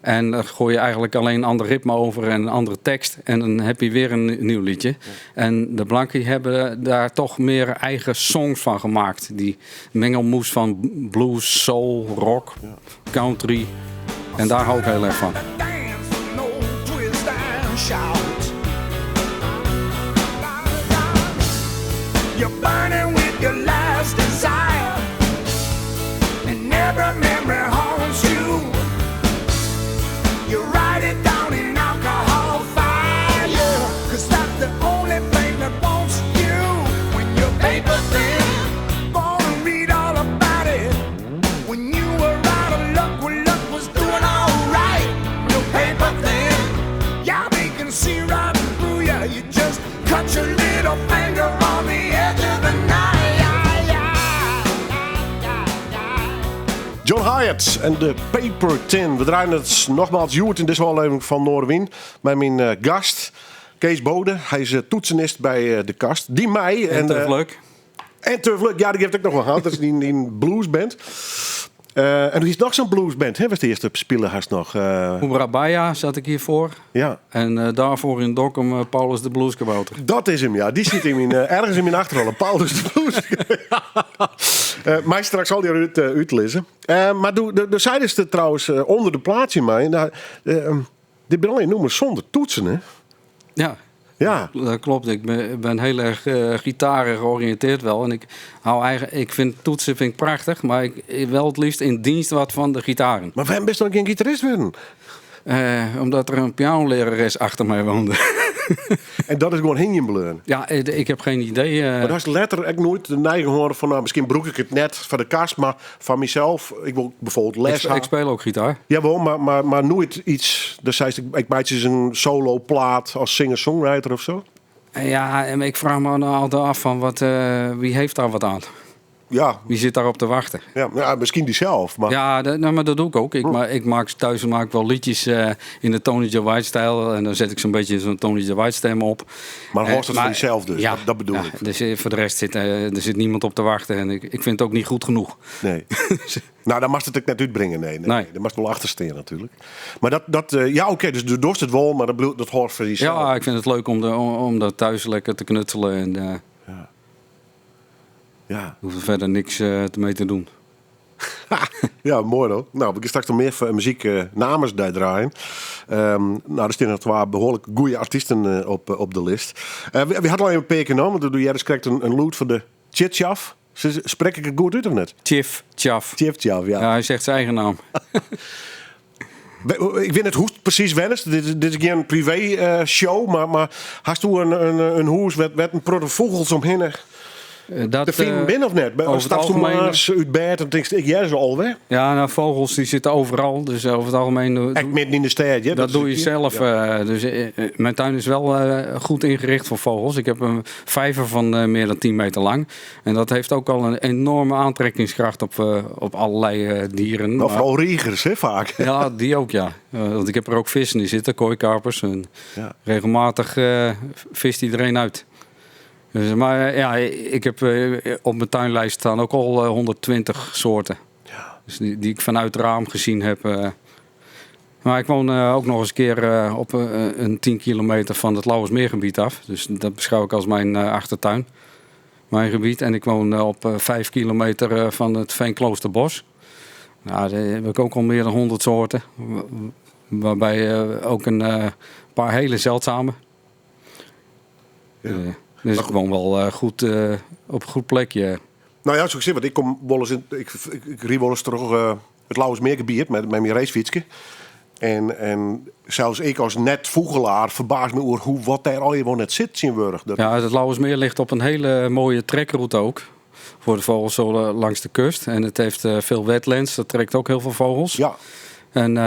En dan gooi je eigenlijk alleen een ander ritme over en een andere tekst. En dan heb je weer een nieuw liedje. Ja. En de blanken die hebben daar toch meer eigen songs van gemaakt. Die mengelmoes van blues, soul, rock, country. En daar hou ik heel erg van. You're burning with your last desire, and every memory haunts you. You write it down in alcohol fire, 'cause that's the only thing that wants you. When your paper thin, gonna read all about it. When you were out of luck, when luck was doing alright. Your paper thin, yeah, they can see right through you. You just cut your little finger on the edge of the night. John Hyatt en de Paper Tin. We draaien het nogmaals Joert in deze aflevering van Noorderwien. Met mijn gast, Kees Bode. Hij is toetsenist bij de Kast. Die mij... En Turf Leuk. En Turf Leuk, ja, die heeft ook nog wel gehad. Dat is die bluesband. En er is nog zo'n bluesband, hè? Was de eerste spelen haast nog. Oebrabaya zat ik hiervoor. Ja. En daarvoor in Dokkum Paulus de Blueskabouter. Dat is hem, ja. Die zit hem ergens in mijn achterrol. Paulus de Blues. Mij straks al die uitlezen. Maar de zeiden ze trouwens onder de plaats in mij. Dit ben alleen noemen zonder toetsen, hè? Ja. Ja. Dat klopt. Ik ben heel erg gitaren georiënteerd wel. En ik vind toetsen prachtig. Maar ik wel het liefst in dienst wat van de gitaren. Maar waarom best nog geen gitarist worden? Omdat er een pianolerares achter mij woonde. En dat is gewoon hinjenbleuren. Ja, ik heb geen idee. Maar dat is letterlijk nooit de neiging horen van... Nou, misschien broek ik het net van de kast, maar van mezelf. Ik wil bijvoorbeeld les ik speel ook gitaar. Jawel, maar nooit iets... Dus zei ik maak eens een solo plaat als singer-songwriter of zo. Ja, en ik vraag me nou altijd af van wie heeft daar wat aan? Ja. Wie zit daarop te wachten? Ja, misschien die zelf. Maar... Ja, maar dat doe ik ook. Ik maak thuis wel liedjes in de Tony Joe White-stijl. En dan zet ik zo'n beetje zo'n Tony Joe White-stem op. Maar hoort het voor jezelf dus? Ja, dat bedoel ik. Dus voor de rest zit niemand op te wachten. En ik vind het ook niet goed genoeg. Nee. Nou, dan mag het ook net uitbrengen. Nee. Dan mag het wel achterstaan natuurlijk. Maar ja, oké, dus de dorst het wel, maar dat hoort voor jezelf. Ja, ik vind het leuk om dat thuis lekker te knutselen. En, ja. Hoef er verder niks mee te doen. Ja, mooi hoor. Nou, ik ga straks nog meer muziek namens daar draaien. Nou, er staan nog twee behoorlijk goede artiesten op de list. We hadden al een paar genomen. Dan doe jij dus correct een loot voor de Chitchaf. Spreek ik het goed uit of net? Chitchaf. Chitchaf, ja. Ja, hij zegt zijn eigen naam. Ik weet het hoe precies wennis. Dit is geen privé show, maar hast u een hoes met een protte vogels omheen? De vinden binnen of net? Stapst toen maar eens uit bed en denk ik, jij is al weg. Ja, nou, vogels die zitten overal. Dus over het algemeen... Echt midden in de stad, ja? Dat doe je zelf. Ja. Dus mijn tuin is wel goed ingericht voor vogels. Ik heb een vijver van meer dan 10 meter lang. En dat heeft ook al een enorme aantrekkingskracht op allerlei dieren. Maar vooral riegers, hè, vaak. Ja, die ook, ja. Want ik heb er ook vissen die zitten, kooikarpers. En regelmatig vist iedereen uit. Dus, maar ja, ik heb op mijn tuinlijst staan ook al 120 soorten. Ja. Dus die ik vanuit het raam gezien heb. Maar ik woon ook nog eens een keer op een 10 kilometer van het Lauwersmeergebied af. Dus dat beschouw ik als mijn achtertuin. Mijn gebied. En ik woon op 5 kilometer van het Veenkloosterbos. Nou, daar heb ik ook al meer dan 100 soorten. Waarbij ook een paar hele zeldzame. Ja. Dus ik woon wel goed op een goed plekje. Nou ja, zoals ik zeg, want ik kom wel eens ik riep wel eens terug het Lauwersmeergebied met mijn racefietsje. En zelfs ik als net vogelaar verbaas me over wat daar al gewoon net zit in Wurg. Ja, het Lauwersmeer ligt op een hele mooie trekroute ook. Voor de vogels zo langs de kust. En het heeft veel wetlands, dat trekt ook heel veel vogels. Ja. En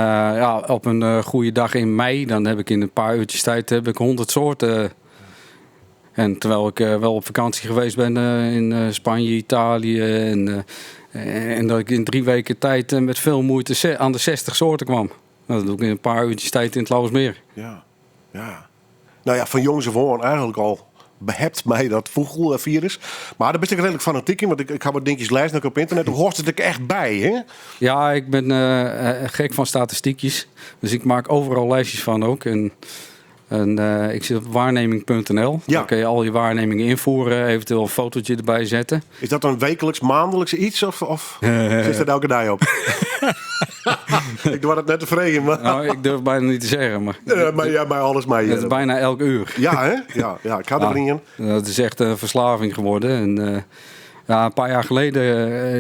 op een goede dag in mei, dan heb ik in een paar uurtjes tijd 100 soorten. En terwijl ik wel op vakantie geweest ben in Spanje, Italië. En dat ik in 3 weken tijd met veel moeite aan de 60 soorten kwam. Nou, dat doe ik in een paar uurtjes tijd in het Lauwersmeer. Ja. Nou ja, van jongs af aan eigenlijk al behept mij dat vogelvirus. Maar daar ben ik redelijk fanatiek in, want ik ga wat dingetjes lezen ook op internet. Toen hoort het er echt bij, hè? Ja, ik ben gek van statistiekjes. Dus ik maak overal lijstjes van ook. En ik zit op waarneming.nl. Ja. Dan kun je al je waarnemingen invoeren. Eventueel een fotootje erbij zetten. Is dat een wekelijks, maandelijks iets? Of zit er elke dag op? Ik doe het net tevreden, maar... Nou, ik durf bijna niet te zeggen. Maar maar alles maar. het is bijna elk uur. Ja, hè? Ja, ik ga er brengen. Dat is echt een verslaving geworden. En, een paar jaar geleden,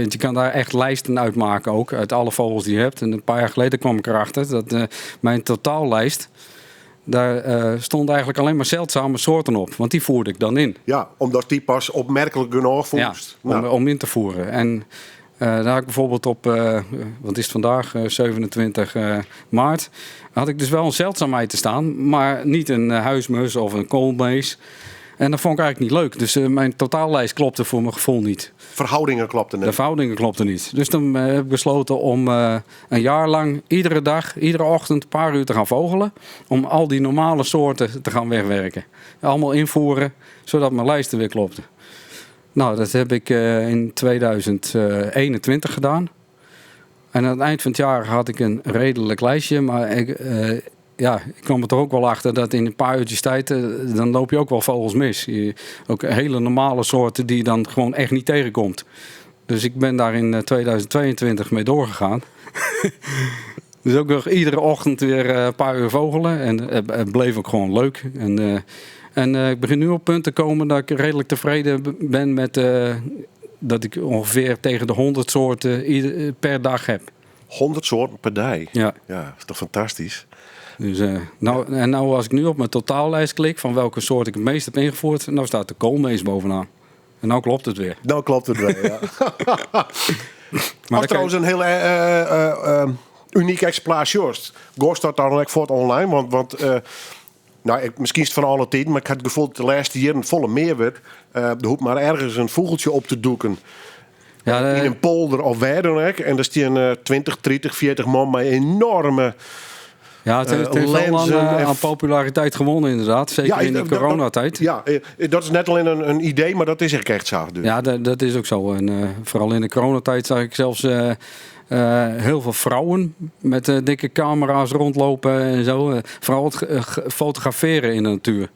je kan daar echt lijsten uitmaken ook. Uit alle vogels die je hebt. En een paar jaar geleden kwam ik erachter dat mijn totaallijst... Daar stonden eigenlijk alleen maar zeldzame soorten op. Want die voerde ik dan in. Ja, omdat die pas opmerkelijk genoeg voest. Ja, om in te voeren. En daar had ik bijvoorbeeld op, wat is het vandaag, 27 maart... had ik dus wel een zeldzaamheid te staan. Maar niet een huismus of een koolmees. En dat vond ik eigenlijk niet leuk. Dus mijn totaallijst klopte voor mijn gevoel niet. Verhoudingen klopten net. De verhoudingen klopten niet. Dus toen heb ik besloten om een jaar lang iedere dag, iedere ochtend een paar uur te gaan vogelen. Om al die normale soorten te gaan wegwerken. Allemaal invoeren, zodat mijn lijsten weer klopten. Nou, dat heb ik in 2021 gedaan. En aan het eind van het jaar had ik een redelijk lijstje. Maar ik kwam er toch ook wel achter dat in een paar uurtjes tijd... dan loop je ook wel vogels mis. Ook hele normale soorten die je dan gewoon echt niet tegenkomt. Dus ik ben daar in 2022 mee doorgegaan. Dus ook nog iedere ochtend weer een paar uur vogelen. En het bleef ook gewoon leuk. En ik begin nu op punt te komen dat ik redelijk tevreden ben met... dat ik ongeveer tegen de 100 soorten per dag heb. 100 soorten per dag? Ja. Ja, dat is toch fantastisch? Dus, nou als ik nu op mijn totaallijst klik van welke soort ik het meest heb ingevoerd, nou staat de koolmees bovenaan. En nou klopt het weer. Nou klopt het wel, ja. Maar trouwens een heel uniek exemplaar Sjorst. Goor staat daar nog voor het online, want misschien is het van alle tijden, maar ik had het gevoel dat de laatste jaren een volle meer werd. Er hoeft maar ergens een vogeltje op te doeken. Ja, in een polder of waar dan ook. En daar staan 20, 30, 40 man met enorme... Ja, het heeft wel aan populariteit gewonnen inderdaad. Zeker in de coronatijd. Dat is net alleen een idee, maar dat is echt zo. Dus. Ja, dat is ook zo. En vooral in de coronatijd zag ik zelfs heel veel vrouwen met dikke camera's rondlopen en zo. Vooral het fotograferen in de natuur.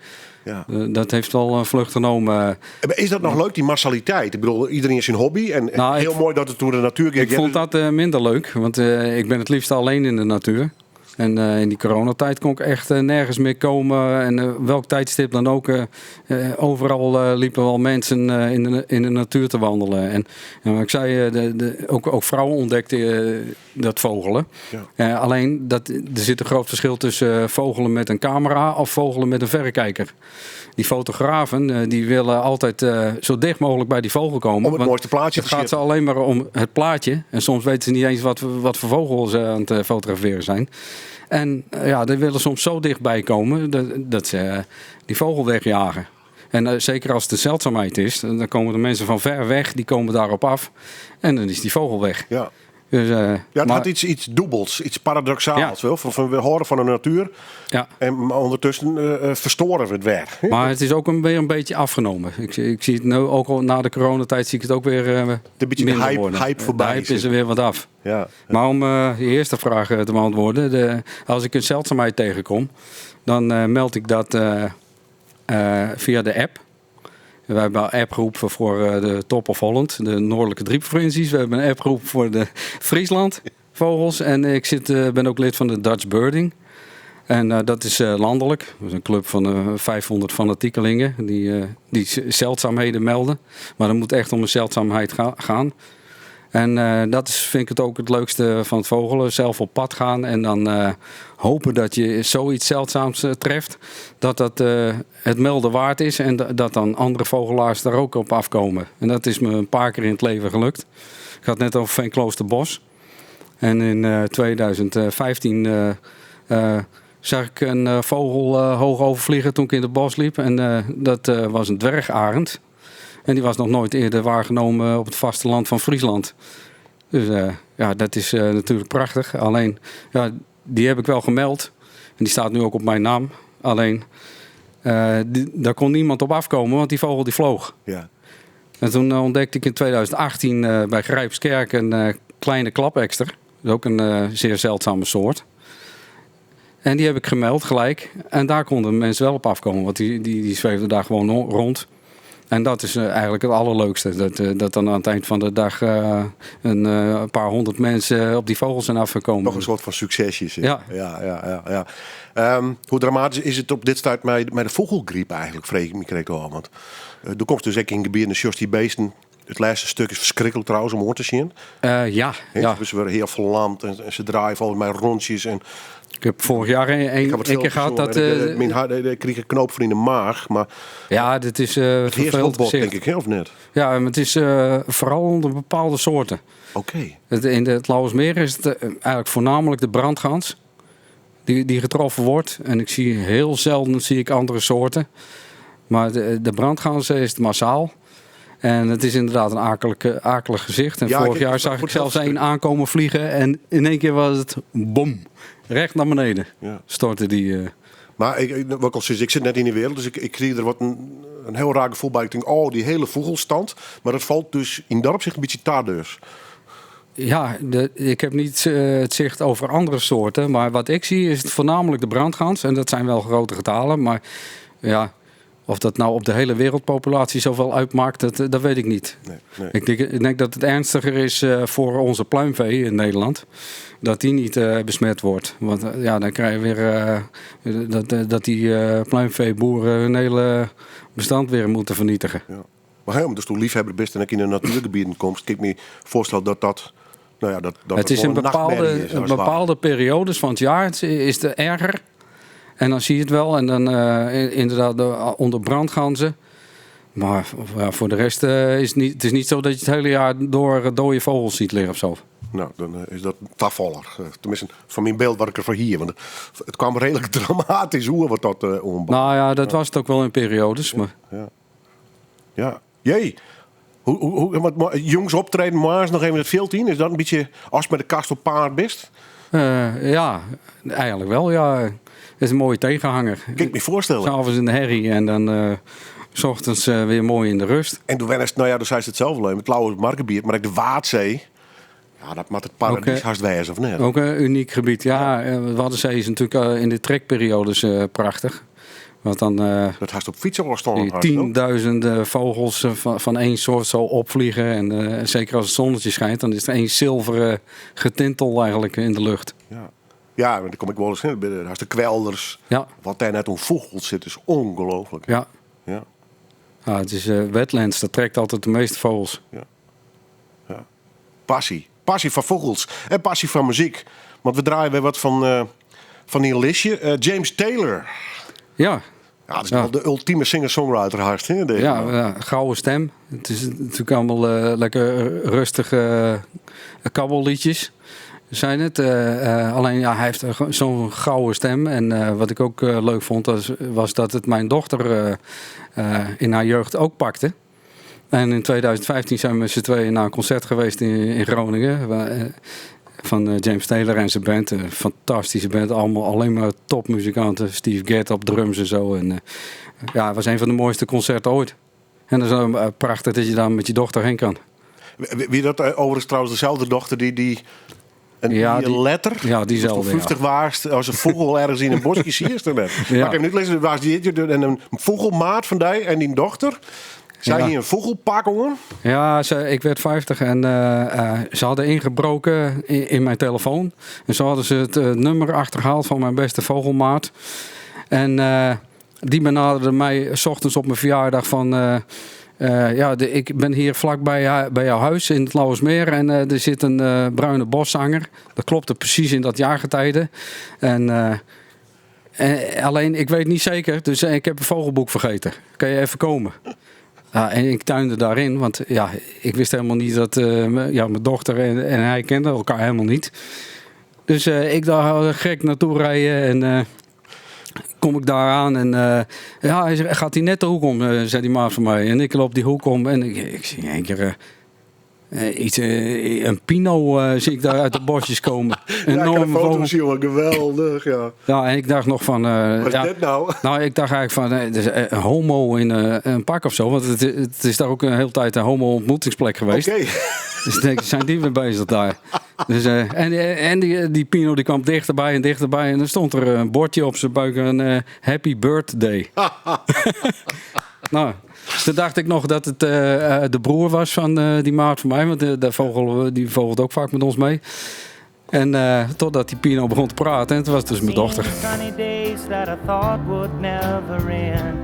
Ja. Dat heeft wel een vlucht genomen. Is dat nog leuk, die massaliteit? Ik bedoel, iedereen is zijn hobby. En heel mooi dat het door de natuur gaat. Ik vond dat minder leuk, want ik ben het liefst alleen in de natuur. En in die coronatijd kon ik echt nergens meer komen. En welk tijdstip dan ook. Overal liepen wel mensen in de natuur te wandelen. En ik zei, ook vrouwen ontdekten dat vogelen. Ja. Alleen, er zit een groot verschil tussen vogelen met een camera of vogelen met een verrekijker. Die fotografen die willen altijd zo dicht mogelijk bij die vogel komen. Om het mooiste plaatje te zien. Het gaat ze alleen maar om het plaatje. En soms weten ze niet eens wat voor vogel ze aan het fotograferen zijn. En die willen soms zo dichtbij komen dat ze die vogel wegjagen. En zeker als het een zeldzaamheid is, dan komen de mensen van ver weg, die komen daarop af. En dan is die vogel weg. Ja. Dus, het had iets dubbels, iets paradoxaals. Ja. We horen van de natuur en ondertussen verstoren we het weer. Maar het is ook weer een beetje afgenomen. Ik zie het nu ook al na de coronatijd zie ik het ook weer een beetje minder worden. Hype voorbij. De hype is er weer wat af. Ja. Maar om je eerste vraag te beantwoorden. Als ik een zeldzaamheid tegenkom, dan meld ik dat via de app. We hebben een appgroep voor de Top of Holland, de noordelijke drie provincies. We hebben een appgroep voor de Friesland vogels. En ik ben ook lid van de Dutch Birding. En dat is landelijk. Dat is een club van 500 fanatiekelingen die zeldzaamheden melden. Maar dat moet echt om een zeldzaamheid gaan. En dat vind ik het ook het leukste van het vogelen. Zelf op pad gaan en dan hopen dat je zoiets zeldzaams treft. Dat het melden waard is en dat dan andere vogelaars daar ook op afkomen. En dat is me een paar keer in het leven gelukt. Ik had net over Veenkloosterbos. En in 2015 zag ik een vogel hoog overvliegen toen ik in het bos liep. En dat was een dwergarend. En die was nog nooit eerder waargenomen op het vasteland van Friesland. Dus dat is natuurlijk prachtig. Alleen, die heb ik wel gemeld. En die staat nu ook op mijn naam. Alleen, daar kon niemand op afkomen, want die vogel die vloog. Ja. En toen ontdekte ik in 2018 bij Grijpskerk een kleine klapekster. Dat is ook een zeer zeldzame soort. En die heb ik gemeld gelijk. En daar konden mensen wel op afkomen, want die zweefden daar gewoon rond. En dat is eigenlijk het allerleukste. Dat dan aan het eind van de dag een paar honderd mensen op die vogels zijn afgekomen. Nog een soort van succesjes. Ja. Ja. Hoe dramatisch is het op dit tijd met de vogelgriep eigenlijk, vrees ik me kreeg al. Want er komt dus ook in gebieden zoals die beesten. Het laatste stuk is verschrikkelijk trouwens om hoor te zien. Ja. Ze worden heel verlamd en ze draaien volgens mij rondjes. En Ik heb vorig jaar een keer gehad dat... ik kreeg een knoop voor in de maag. Maar ja, dit is het heerst wel vervelend bot, gezicht. denk ik, hè, of net? Ja, maar het is vooral onder bepaalde soorten. Oké. In het Lauwersmeer is het eigenlijk voornamelijk de brandgans die getroffen wordt. En ik zie heel zelden andere soorten. Maar de brandgans is het massaal. En het is inderdaad een akelig gezicht. En vorig jaar zag ik zelfs één aankomen vliegen. En in één keer was het bom. Recht naar beneden stortte die. Maar ik zit net in die wereld, dus ik zie er wat een heel raar gevoel bij. Ik denk, die hele vogelstand. Maar dat valt dus in dat opzicht een beetje taardeurs. Ja, ik heb niet het zicht over andere soorten. Maar wat ik zie is het voornamelijk de brandgans. En dat zijn wel grote getalen. Maar ja, of dat nou op de hele wereldpopulatie zoveel uitmaakt, dat weet ik niet. Nee. Ik denk dat het ernstiger is voor onze pluimvee in Nederland. Dat die niet besmet wordt. Want dan krijg je weer dat die pluimveeboeren hun hele bestand weer moeten vernietigen. Ja. Maar dus toen liefhebber best en ik in een natuurgebieden komt, kan ik me voorstellen dat het is in bepaalde periodes van het jaar is het erger. En dan zie je het wel. En dan inderdaad onder brandganzen. Maar voor de rest is het is niet zo dat je het hele jaar door dode vogels ziet liggen of zo. Nou, dan is dat tafvaller. Tenminste, van mijn beeld wat ik ervan hier. Want het kwam redelijk dramatisch hoe wat dat ombouwt. Nou ja, dat was het ook wel in periodes. Maar... Ja. Jee. Hoe jongs optreden, maar nog even het veld in. Is dat een beetje als met de kast op paard best? Ja, eigenlijk wel. Ja. Het is een mooie tegenhanger. Kan ik me voorstellen. 'S Avonds in de herrie en dan 's ochtends weer mooi in de rust. En toen was dus zei ze het zelf alleen. Met Lauwe Markenbier, maar ook de Waadzee. Ja, dat moet het paradies haast wijzen, of net? Ook een uniek gebied. Ja, de Waddenzee is natuurlijk in de trekperiodes prachtig. Want dan dat haast op fietsen al staan. Tienduizenden vogels van één soort zo opvliegen. En zeker als het zonnetje schijnt, dan is er één zilveren getintel eigenlijk in de lucht. Ja, maar dan kom ik wel eens in. Daar is de kwelders. Ja. Wat daar net om vogels zit, is ongelooflijk. Ja. Het is wetlands, dat trekt altijd de meeste vogels. Ja. Passie van vogels en passie van muziek. Want we draaien weer wat van een listje. James Taylor. Ja. Ja, dat is wel de ultieme singer-songwriter haast. Gouden stem. Het is natuurlijk allemaal lekker rustige kabbelliedjes. Zijn het. Alleen hij heeft zo'n gouden stem. En wat ik ook leuk vond was dat het mijn dochter in haar jeugd ook pakte. En in 2015 zijn we met z'n tweeën naar een concert geweest in Groningen. Van James Taylor en zijn band. Een fantastische band. Allemaal alleen maar topmuzikanten. Steve Gadd op drums en zo. En het was een van de mooiste concerten ooit. En dat is prachtig dat je daar met je dochter heen kan. Wie dat overigens trouwens dezelfde dochter die letter. Ja, diezelfde. 50 waard als een vogel ergens in een bosje zie je net. Maar ik heb niet gelezen, was die en een vogelmaat van die en die dochter. Zijn hier een vogelpak hoor? Ja, ik werd 50 en ze hadden ingebroken in mijn telefoon. En zo hadden ze het nummer achtergehaald van mijn beste vogelmaat. En die benaderde mij 's ochtends op mijn verjaardag van... ik ben hier vlak bij jouw huis in het Lauwersmeer en er zit een bruine boszanger. Dat klopte precies in dat jaargetijde. Alleen, ik weet niet zeker, dus ik heb een vogelboek vergeten. Kan je even komen? Ja, en ik tuinde daarin, want ik wist helemaal niet dat mijn dochter en hij kenden elkaar helemaal niet. Dus ik daar gek naartoe rijden en... kom ik daar aan en gaat hij net de hoek om, zei die maat van mij. En ik loop die hoek om en ik zie in één keer een pino zie ik daar uit de bosjes komen. Enorme foto's, jongen, geweldig. Ja. Ja, en ik dacht nog van... Wat is dit nou? Nou, ik dacht eigenlijk van dus, een homo in een pak of zo. Want het is daar ook een hele tijd een homo-ontmoetingsplek geweest. Oké. Dus ik denk, zijn die weer bezig daar? Dus, en die pino die kwam dichterbij en dichterbij. En dan stond er een bordje op zijn buik, een happy birthday. Nou, toen dacht ik nog dat het de broer was van die maat van mij. Want die vogelt ook vaak met ons mee. En totdat die pino begon te praten. En het was dus mijn dochter. Sunny days that I thought would never end.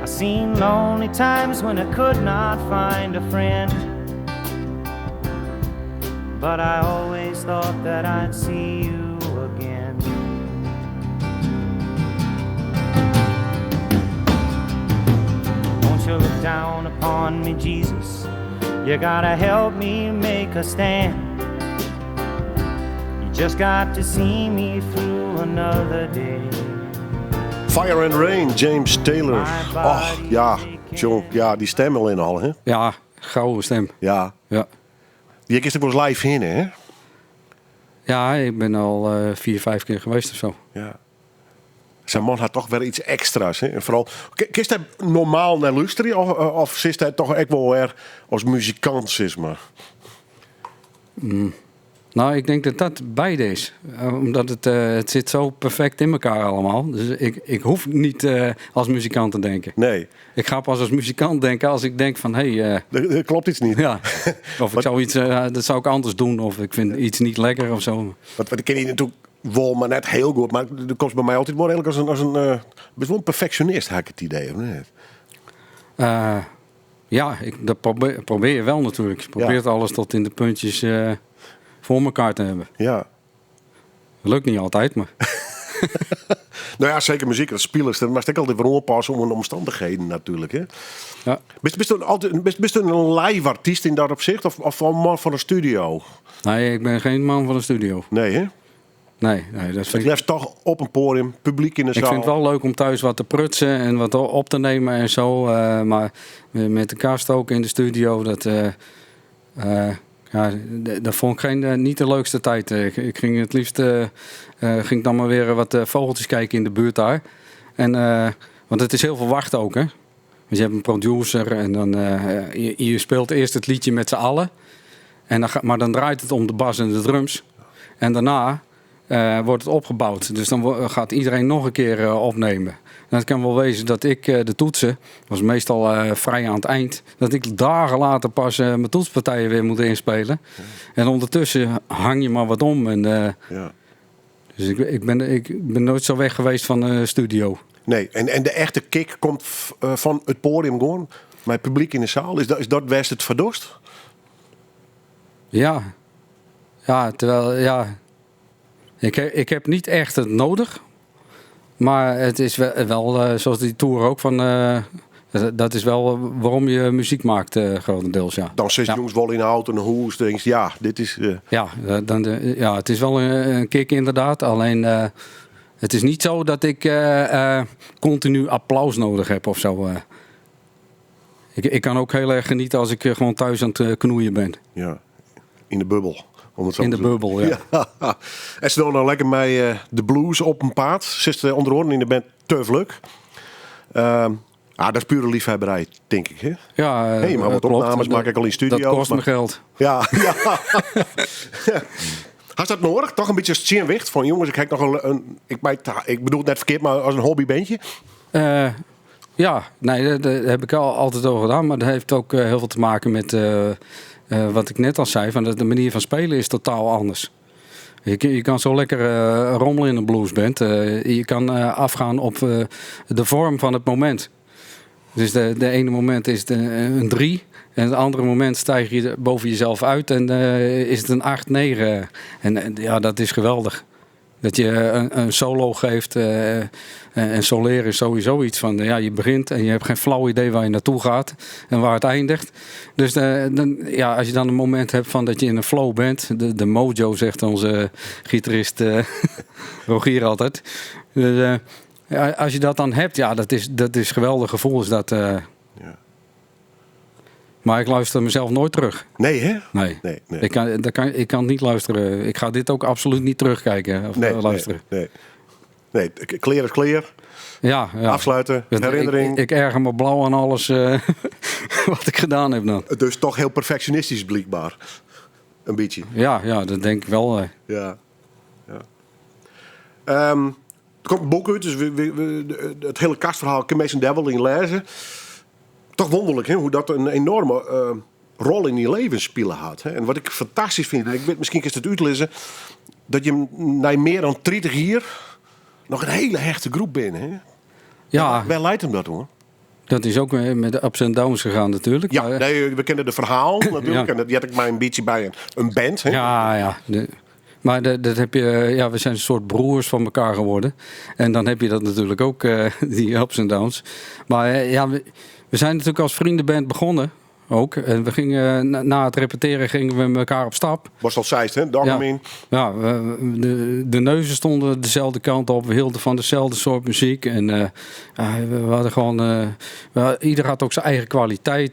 I seen lonely times when I could not find a friend. But I always thought that I'd see you again. Won't you look down upon me, Jesus? You gotta help me make a stand. You just got to see me through another day. Fire and Rain, James Taylor. Oh, ja, John, ja, die stem alleen al, hè? Ja, gouden stem. Ja. Ja. Die is er wel eens live in, hè? Ja, ik ben al 4-5 keer geweest of zo. Ja. Zijn man had toch weer iets extra's, hè? En vooral, kiest hij normaal naar luisteren of zit hij toch echt wel weer als muzikant, zeg maar? Nou, ik denk dat dat beide is. Omdat het zit zo perfect in elkaar allemaal. Dus ik hoef niet als muzikant te denken. Nee. Ik ga pas als muzikant denken als ik denk van... Hey, Er klopt iets niet. ja, of ik zou iets, dat zou ik anders doen. Of ik vind iets niet lekker of zo. Want ik ken je natuurlijk wel, maar net heel goed. Maar er komt bij mij altijd wel eigenlijk als een best wel een perfectionist, had ik het idee, of niet? Ja, dat probeer je wel natuurlijk. Je probeert alles tot in de puntjes voor elkaar te hebben. Ja. Lukt niet altijd, maar... Nou ja, zeker muziek, dat spelers, dat mag ik altijd weer aanpassen om de omstandigheden natuurlijk. Hè? Ja. Bist u een live artiest in dat opzicht of een man van een studio? Nee, ik ben geen man van de studio. Nee, hè? Nee, dat Ik vind leef toch op een podium, publiek in de zaal. Ik vind het wel leuk om thuis wat te prutsen en wat op te nemen en zo. Maar met de kast ook in de studio, dat vond ik niet de leukste tijd. Ik ging het liefst ging dan maar weer wat vogeltjes kijken in de buurt daar. En, want het is heel veel wachten ook, hè. Want je hebt een producer en dan je speelt eerst het liedje met z'n allen. En maar dan draait het om de bas en de drums. En daarna wordt het opgebouwd. Dus dan gaat iedereen nog een keer opnemen. En het kan wel wezen dat ik de toetsen, was meestal vrij aan het eind, dat ik dagen later pas mijn toetspartijen weer moet inspelen. Ja. En ondertussen hang je maar wat om. En, ja. Dus ik ben nooit zo weg geweest van de studio. Nee, en de echte kick komt van het podium gewoon, met het publiek in de zaal. Is dat best het verdorst? Ja. Ja, terwijl, ja... Ik heb niet echt het nodig. Maar het is wel zoals die tour ook, van, dat is wel waarom je muziek maakt, grotendeels, ja. Dan zit jongens wel in de auto en een hoes, denk je, ja, dit is... Ja, het is wel een kick inderdaad. Alleen, het is niet zo dat ik continu applaus nodig heb of zo. Ik kan ook heel erg genieten als ik gewoon thuis aan het knoeien ben. Ja, in de bubbel. In de bubbel, ja. En ze doen nou lekker met de blues op een paard. Zit onder andere in de band Tough Luck. Dat is pure liefhebberij, denk ik. Hè? Ja, maar wat opnames maak ik al in studio. Dat kost me geld. Ja. Had dat nodig? Toch een beetje als Tjinwicht van jongens, ik heb nog ik bedoel het net verkeerd, maar als een hobbybandje? Ja, nee, daar heb ik altijd over gedaan. Maar dat heeft ook heel veel te maken met... wat ik net al zei, van de manier van spelen is totaal anders. Je kan zo lekker rommelen in een bluesband. Je kan afgaan op de vorm van het moment. Dus de ene moment is het een 3. En het andere moment stijg je boven jezelf uit en is het een 8, 9. En ja, dat is geweldig. Dat je een solo geeft. En soleren is sowieso iets van... je begint en je hebt geen flauw idee waar je naartoe gaat. En waar het eindigt. Dus als je dan een moment hebt van dat je in een flow bent... De mojo, zegt onze gitarist Rogier altijd. Dus, als je dat dan hebt, ja, dat is geweldig gevoel. Is dat, Maar ik luister mezelf nooit terug. Nee, hè? Nee. Nee. Ik kan niet luisteren. Ik ga dit ook absoluut niet terugkijken of luisteren. Nee, clear is clear. Ja. Afsluiten, herinnering. Ik erger me blauw aan alles wat ik gedaan heb dan. Dus toch heel perfectionistisch blijkbaar. Een beetje. Ja, dat denk ik wel. Ja. Er komt een boek uit, dus het hele kastverhaal kan mensen daar wel in lezen. Toch wonderlijk, hè, hoe dat een enorme rol in je leven spelen had. Hè. En wat ik fantastisch vind, en ik weet misschien is het uitlezen, dat je na meer dan 30 jaar nog een hele hechte groep bent. Hè. Ja. Waar leidt hem dat, hoor? Dat is ook met de ups en downs gegaan natuurlijk. Ja, maar, we kennen de verhaal natuurlijk. En dat had ik maar een beetje bij een band. Hè. Ja. Maar dat heb je, we zijn een soort broers van elkaar geworden. En dan heb je dat natuurlijk ook, die ups en downs. Maar we zijn natuurlijk als vriendenband begonnen. Ook. En we gingen na het repeteren gingen we met elkaar op stap. Was al Zeist, hè? Doggermin. Ja, de neuzen stonden dezelfde kant op. We hielden van dezelfde soort muziek. En we hadden gewoon... ieder had ook zijn eigen kwaliteit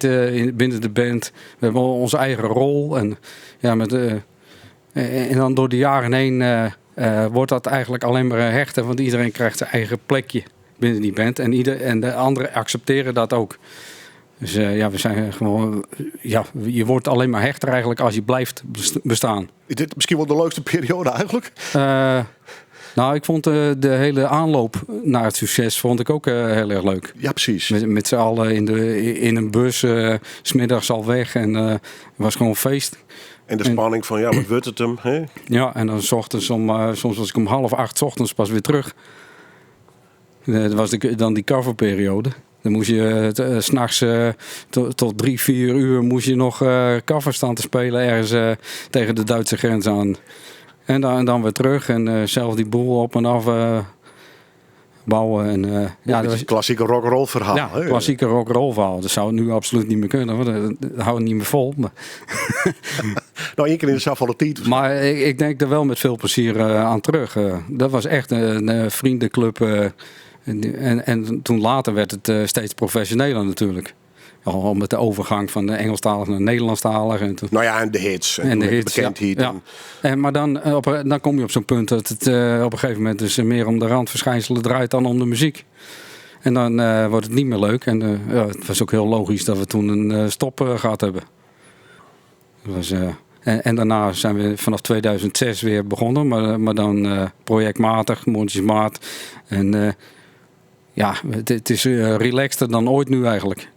binnen de band. We hebben onze eigen rol. En dan door de jaren heen wordt dat eigenlijk alleen maar hechter. Want iedereen krijgt zijn eigen plekje binnen die band. En de anderen accepteren dat ook. Dus we zijn gewoon... je wordt alleen maar hechter eigenlijk als je blijft bestaan. Is dit misschien wel de leukste periode eigenlijk? Ik vond de hele aanloop naar het succes vond ik ook heel erg leuk. Ja, precies. Met z'n allen in een bus, 's middags al weg. En het was gewoon feest. En de spanning van, wat wordt het hem? Hè? Ja, en dan 's ochtends soms was ik om 7:30 's ochtends pas weer terug. Dat was dan die coverperiode. Dan moest je 's nachts tot 3-4 uur moest je nog cover staan te spelen ergens tegen de Duitse grens aan. En dan weer terug en zelf die boel op en af bouwen. En, dat was een klassieke rock'n'roll verhaal. Ja, klassieke rock'n'roll verhaal. Dat zou het nu absoluut niet meer kunnen. Want dat houdt het niet meer vol. Maar één keer in de zafvalle tijd. Maar ik denk er wel met veel plezier aan terug. Dat was echt een vriendenclub. En toen later werd het steeds professioneler natuurlijk. Al met de overgang van de Engelstalig naar Nederlandstalig. En en de hits. En de hits, bekendheid. Ja. Maar dan kom je op zo'n punt dat het op een gegeven moment dus meer om de randverschijnselen draait dan om de muziek. En dan wordt het niet meer leuk. En het was ook heel logisch dat we toen een stop gehad hebben. En daarna zijn we vanaf 2006 weer begonnen. Maar dan projectmatig, mondjesmaat. En het is relaxter dan ooit nu eigenlijk.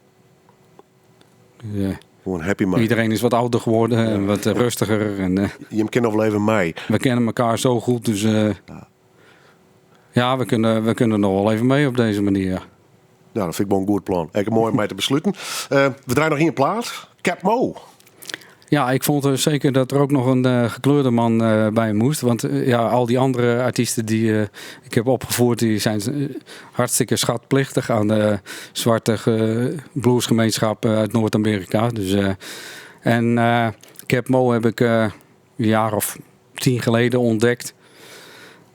Gewoon happy man. Iedereen is wat ouder geworden en wat rustiger. En, je kent nog wel even mij. We kennen elkaar zo goed, dus we kunnen nog wel even mee op deze manier. Nou, dat vind ik wel een goed plan. Echt mooi om mij te besluiten. We draaien nog hier in plaats. Cap Mo. Ja, ik vond zeker dat er ook nog een gekleurde man bij moest. Want al die andere artiesten die ik heb opgevoerd, die zijn hartstikke schatplichtig aan de zwarte bluesgemeenschap uit Noord-Amerika. Dus, Cap Mo heb ik een jaar of 10 geleden ontdekt.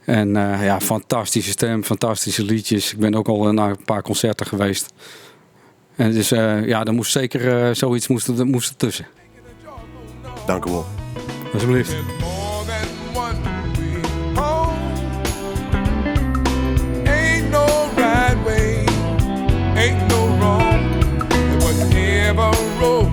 En fantastische stem, fantastische liedjes. Ik ben ook al naar een paar concerten geweest. En dus er moest zeker zoiets moest er tussen. Dank u wel. Alsjeblieft. More than one way home. Ain't no right way, ain't no wrong. Whatever road